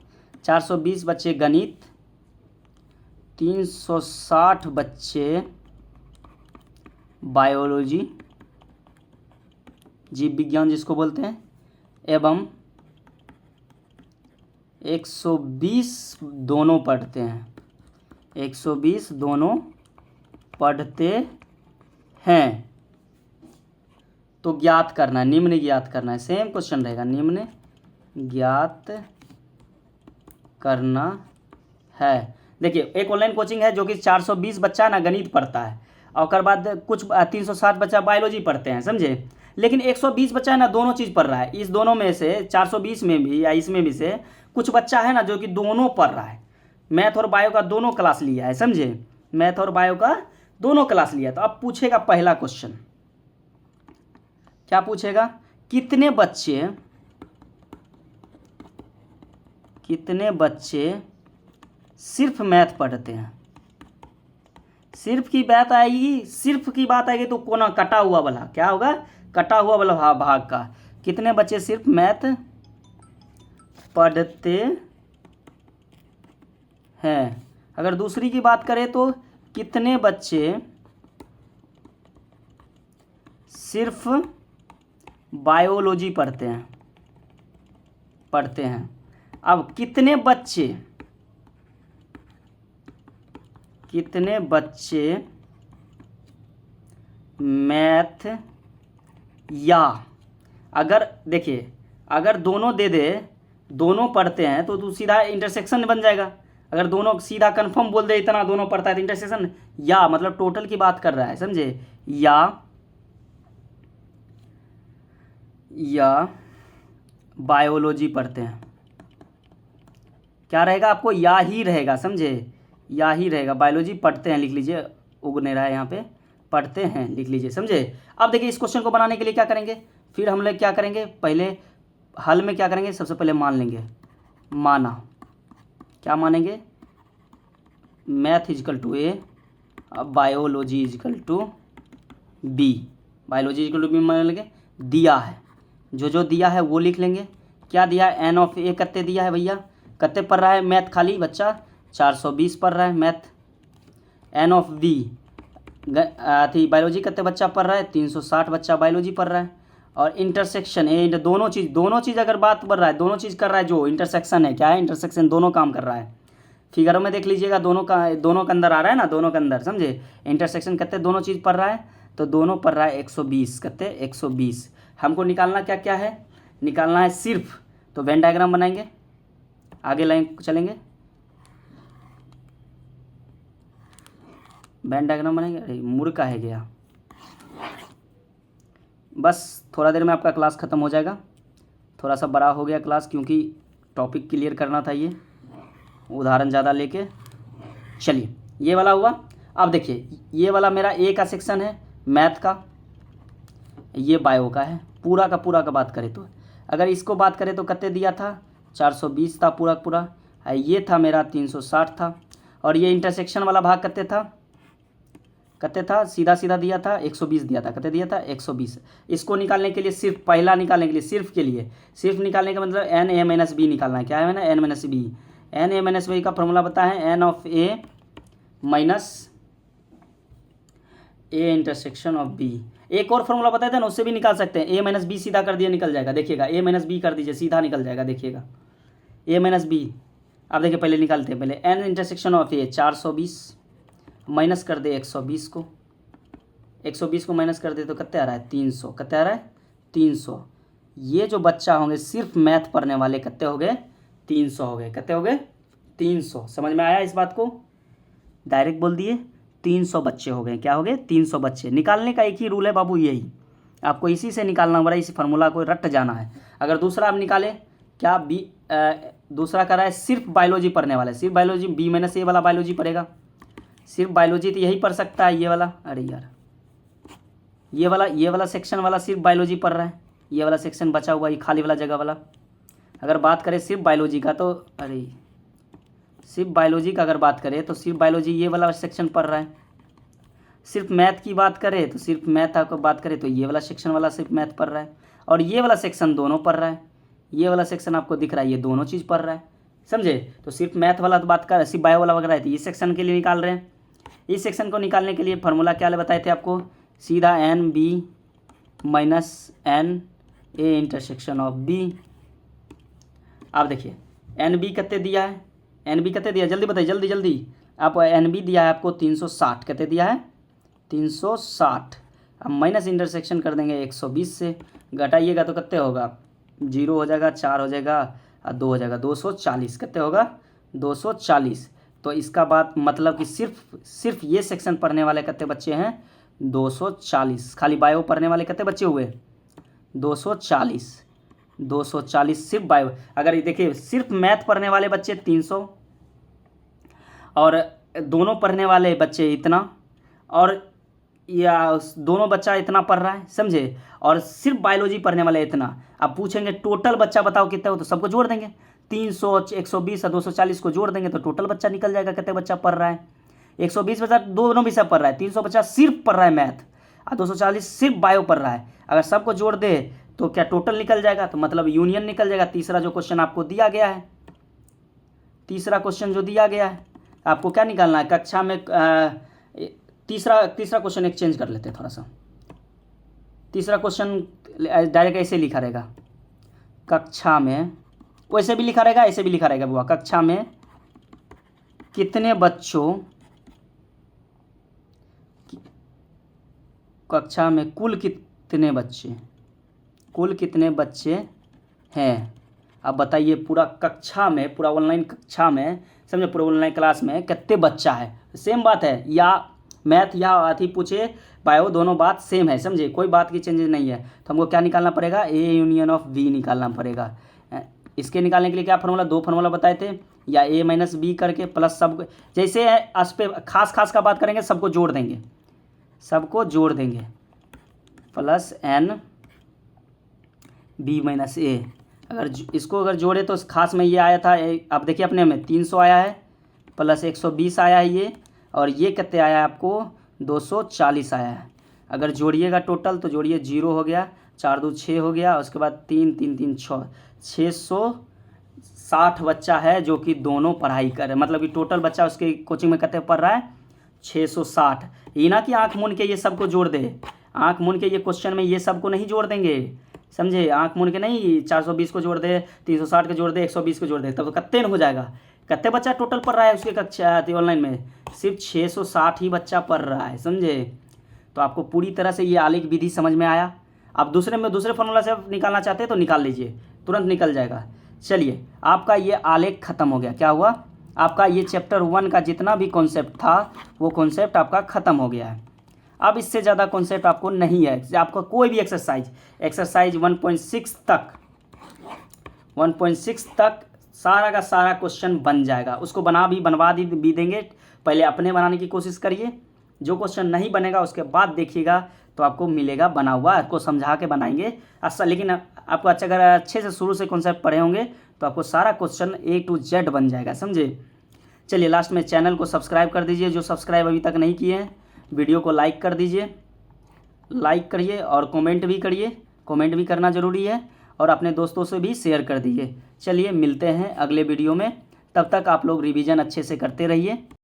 420 बच्चे गणित, 360 बच्चे बायोलॉजी, जीव विज्ञान जिसको बोलते हैं, एवं 120 दोनों पढ़ते हैं, 120 दोनों पढ़ते हैं, तो ज्ञात करना है, निम्न ज्ञात करना है, सेम क्वेश्चन रहेगा, निम्न ज्ञात करना है। देखिए एक ऑनलाइन कोचिंग है जो कि 420 बच्चा ना गणित पढ़ता है, और उसके बाद कुछ 360 बच्चा बायोलॉजी पढ़ते हैं, समझे, लेकिन 120 बच्चा है ना दोनों चीज़ पढ़ रहा है, इस दोनों में से 420 में भी या इसमें भी से कुछ बच्चा है ना जो कि दोनों पढ़ रहा है, मैथ और बायो का दोनों क्लास लिया है, समझे, मैथ और बायो का दोनों क्लास लिया। तो अब पूछेगा पहला क्वेश्चन, क्या पूछेगा, कितने बच्चे सिर्फ मैथ पढ़ते हैं। सिर्फ की बात आएगी तो कोना कटा हुआ वाला क्या होगा, कटा हुआ वाला भाग का, कितने बच्चे सिर्फ मैथ पढ़ते हैं। अगर दूसरी की बात करें तो कितने बच्चे सिर्फ बायोलॉजी पढ़ते हैं। अब कितने बच्चे मैथ, या अगर देखिए अगर दोनों दे दे, दोनों पढ़ते हैं तो सीधा इंटरसेक्शन बन जाएगा, अगर दोनों सीधा कंफर्म बोल दे इतना दोनों पढ़ता है तो इंटरसेक्शन, या मतलब टोटल की बात कर रहा है, समझे, या बायोलॉजी पढ़ते हैं, क्या रहेगा आपको, या ही रहेगा, समझे, या ही रहेगा, बायोलॉजी पढ़ते हैं लिख लीजिए, उगने रहा है यहाँ पे, पढ़ते हैं लिख लीजिए, समझे। अब देखिए इस क्वेश्चन को बनाने के लिए क्या करेंगे, फिर हम लोग क्या करेंगे, पहले हल में क्या करेंगे, सबसे पहले मान लेंगे, माना, क्या मानेंगे, math is equal to A, biology is equal to B, biology is equal to B मान लेंगे, दिया है, जो दिया है वो लिख लेंगे, क्या दिया है, एन ऑफ ए कितने दिया है भैया, कितने पढ़ रहा है मैथ, खाली बच्चा 420 पढ़ रहा है मैथ, एन ऑफ बी थी बायोलॉजी कितने बच्चा पढ़ रहा है, 360 बच्चा बायोलॉजी पढ़ रहा है, और इंटरसेक्शन ए दोनों चीज़ अगर बात बढ़ रहा है, दोनों चीज़ कर रहा है, जो इंटरसेक्शन है, क्या है इंटरसेक्शन, दोनों काम कर रहा है। फिगरों में देख लीजिएगा, दोनों के अंदर आ रहा है ना, दोनों के अंदर, समझे। इंटरसेक्शन कहते हैं दोनों चीज़ पढ़ रहा है, तो दोनों पढ़ रहा है 120, कहते हैं 120। हमको निकालना क्या क्या है, निकालना है सिर्फ, तो वेन डायग्राम बनाएंगे, आगे लाइन चलेंगे, वेन डायग्राम बनाएंगे। अरे मुर्गा है गया, बस थोड़ा देर में आपका क्लास ख़त्म हो जाएगा। थोड़ा सा बड़ा हो गया क्लास, क्योंकि टॉपिक क्लियर करना था, ये उदाहरण ज़्यादा लेके। चलिए ये वाला हुआ। अब देखिए ये वाला मेरा ए का सेक्शन है मैथ का, ये बायो का है। पूरा का बात करें तो, अगर इसको बात करें तो कितने दिया था, 420 था पूरा का पूरा। ये था मेरा 360 था। और ये इंटरसेक्शन वाला भाग कितने था, सीधा दिया था 120 दिया था। कितने दिया था, 120। इसको निकालने के लिए, सिर्फ पहला निकालने के लिए, सिर्फ निकालने का मतलब एन ए माइनस बी निकालना है। क्या है ना, n minus B. N A minus B का फॉर्मूला पता है, n of A minus A intersection of B. एक और फॉर्मूला बताया था ना, उससे भी निकाल सकते हैं। ए माइनस बी सीधा कर दिया, निकल जाएगा, देखिएगा। ए माइनस बी कर दीजिए, सीधा निकल जाएगा, देखिएगा। ए माइनस बी, अब देखिए पहले निकालते हैं। पहले N intersection of A 420 minus कर दे 120 को, 120 को माइनस कर दे तो कितने आ रहा है, 300। कितने आ रहा है, 300। ये जो बच्चा होंगे सिर्फ मैथ पढ़ने वाले, कितने हो गए, 300 हो गए। कितने हो गए, 300। समझ में आया इस बात को, डायरेक्ट बोल दिए, 300 बच्चे हो गए। क्या हो गए, 300 बच्चे। निकालने का एक ही रूल है बाबू, यही आपको इसी से निकालना पड़ा, इसी फार्मूला को रट जाना है। अगर दूसरा आप निकाले, क्या बी दूसरा कर रहा है सिर्फ बायोलॉजी पढ़ने वाले, सिर्फ बायोलॉजी, बी माइनस ए वाला बायोलॉजी पढ़ेगा, सिर्फ बायोलॉजी, तो यही पढ़ सकता है ये वाला। अरे यार, ये वाला सेक्शन वाला सिर्फ बायोलॉजी पढ़ रहा है, ये वाला सेक्शन बचा हुआ, ये खाली वाला जगह वाला। अगर बात करें सिर्फ बायोलॉजी का, तो अरे सिर्फ बायोलॉजी का अगर बात करें तो सिर्फ बायोलॉजी ये वाला सेक्शन पढ़ रहा है। सिर्फ मैथ की बात करें तो सिर्फ मैथ आपको बात करें तो ये वाला सेक्शन वाला सिर्फ मैथ पढ़ रहा है, और ये वाला सेक्शन दोनों पढ़ रहा है। ये वाला सेक्शन आपको दिख रहा है, ये दोनों चीज़ पढ़ रहा है, समझे। तो सिर्फ मैथ वाला तो बात कर, सिर्फ बायो वाला वगैरह है, तो इस सेक्शन के लिए निकाल रहे हैं। इस सेक्शन को निकालने के लिए फार्मूला क्या बताए थे आपको, सीधा n B minus n A intersection of B. आप देखिए एन बी कितने दिया है, एन बी कितने दिया, जल्दी बताइए, जल्दी। आप एन बी दिया है आपको 360। कितने दिया है, 360। अब माइनस इंटरसेक्शन कर देंगे 120 से, घटाइएगा तो कितने होगा, 0 हो जाएगा, 4 हो जाएगा और 2 हो जाएगा, 240। कितने होगा, 240। तो इसका बात मतलब कि सिर्फ ये सेक्शन पढ़ने वाले कितने बच्चे हैं, 240। खाली बायो पढ़ने वाले कितने बच्चे हुए, 240 सिर्फ बायो। अगर ये देखिए सिर्फ मैथ पढ़ने वाले बच्चे 300, और दोनों पढ़ने वाले बच्चे इतना, और या दोनों बच्चा इतना पढ़ रहा है, समझे, और सिर्फ बायोलॉजी पढ़ने वाले इतना। अब पूछेंगे टोटल बच्चा बताओ कितना हो, तो सबको जोड़ देंगे, 300 120 और 240 को जोड़ देंगे तो टोटल बच्चा निकल जाएगा, कितने बच्चा पढ़ रहा है। 120 बच्चा दोनों भी सब पढ़ रहा है, 300 बच्चा सिर्फ पढ़ रहा है मैथ, और 240 सिर्फ बायो पढ़ रहा है। अगर सबको जोड़ दे तो क्या टोटल निकल जाएगा, तो मतलब यूनियन निकल जाएगा। तीसरा जो क्वेश्चन आपको दिया गया है, तीसरा क्वेश्चन जो दिया गया है, आपको क्या निकालना है कक्षा में, तीसरा क्वेश्चन एक्सचेंज कर लेते हैं थोड़ा सा। तीसरा क्वेश्चन डायरेक्ट ऐसे लिखा रहेगा, कक्षा में, वैसे भी लिखा रहेगा, ऐसे भी लिखा रहेगा बुआ, कक्षा में कितने बच्चों, कक्षा में कुल कितने बच्चे हैं। अब बताइए पूरा कक्षा में, पूरा ऑनलाइन कक्षा में, समझे, पूरा ऑनलाइन क्लास में कितने बच्चा है। सेम बात है, या मैथ या अथी पूछे बायो, दोनों बात सेम है, समझे, कोई बात की चेंजेस नहीं है। तो हमको क्या निकालना पड़ेगा, ए यूनियन ऑफ बी निकालना पड़ेगा। इसके निकालने के लिए क्या फार्मूला, 2 फार्मूला बताए थे, या ए माइनस बी करके प्लस सब, जैसे उस पर खास का बात करेंगे, सबको जोड़ देंगे, प्लस एन बी माइनस ए। अगर इसको अगर जोड़े तो खास में ये आया था, आप देखिए अपने में 300 आया है, प्लस 120 आया है ये, और ये कितने आया है आपको, 240 आया है। अगर जोड़िएगा टोटल तो जोड़िए, 0 हो गया, 4 2 6 हो गया, उसके बाद 3 3 3 6, 660 बच्चा है जो कि दोनों पढ़ाई कर रहे हैं। मतलब कि टोटल बच्चा उसके कोचिंग में कितने पढ़ रहा है, 660। ये ना कि आँख मूंद के ये सबको जोड़ दे, आँख मूंद के ये क्वेश्चन में ये सबको नहीं जोड़ देंगे, समझे। आँख मूंद के नहीं 420 को जोड़ दे, 360 को जोड़ दे, 120 को जोड़ दे, तब तो कितने हो जाएगा। कितने बच्चा टोटल पढ़ रहा है उसके कक्षा ऑनलाइन में, सिर्फ 660 ही बच्चा पढ़ रहा है, समझे। तो आपको पूरी तरह से ये आलेख विधि समझ में आया। आप दूसरे फॉर्मूला से निकालना चाहते हैं तो निकाल लीजिए, तुरंत निकल जाएगा। चलिए, आपका ये आलेख खत्म हो गया। क्या हुआ, आपका ये चैप्टर 1 का जितना भी कॉन्सेप्ट था वो कॉन्सेप्ट आपका ख़त्म हो गया है। अब इससे ज़्यादा कॉन्सेप्ट आपको नहीं है। आपका कोई भी एक्सरसाइज 1.6 तक सारा का सारा क्वेश्चन बन जाएगा। उसको बनवा भी देंगे। पहले अपने बनाने की कोशिश करिए, जो क्वेश्चन नहीं बनेगा उसके बाद देखिएगा तो आपको मिलेगा बना हुआ, आपको समझा के बनाएंगे। अच्छा, लेकिन आपको अगर अच्छे से शुरू से कॉन्सेप्ट पढ़े होंगे तो आपको सारा क्वेश्चन A to Z बन जाएगा, समझे। चलिए, लास्ट में चैनल को सब्सक्राइब कर दीजिए, जो सब्सक्राइब अभी तक नहीं किए हैं। वीडियो को लाइक कर दीजिए, लाइक करिए और कमेंट भी करिए, कमेंट भी करना ज़रूरी है, और अपने दोस्तों से भी शेयर कर दीजिए। चलिए, मिलते हैं अगले वीडियो में, तब तक आप लोग रिवीजन अच्छे से करते रहिए।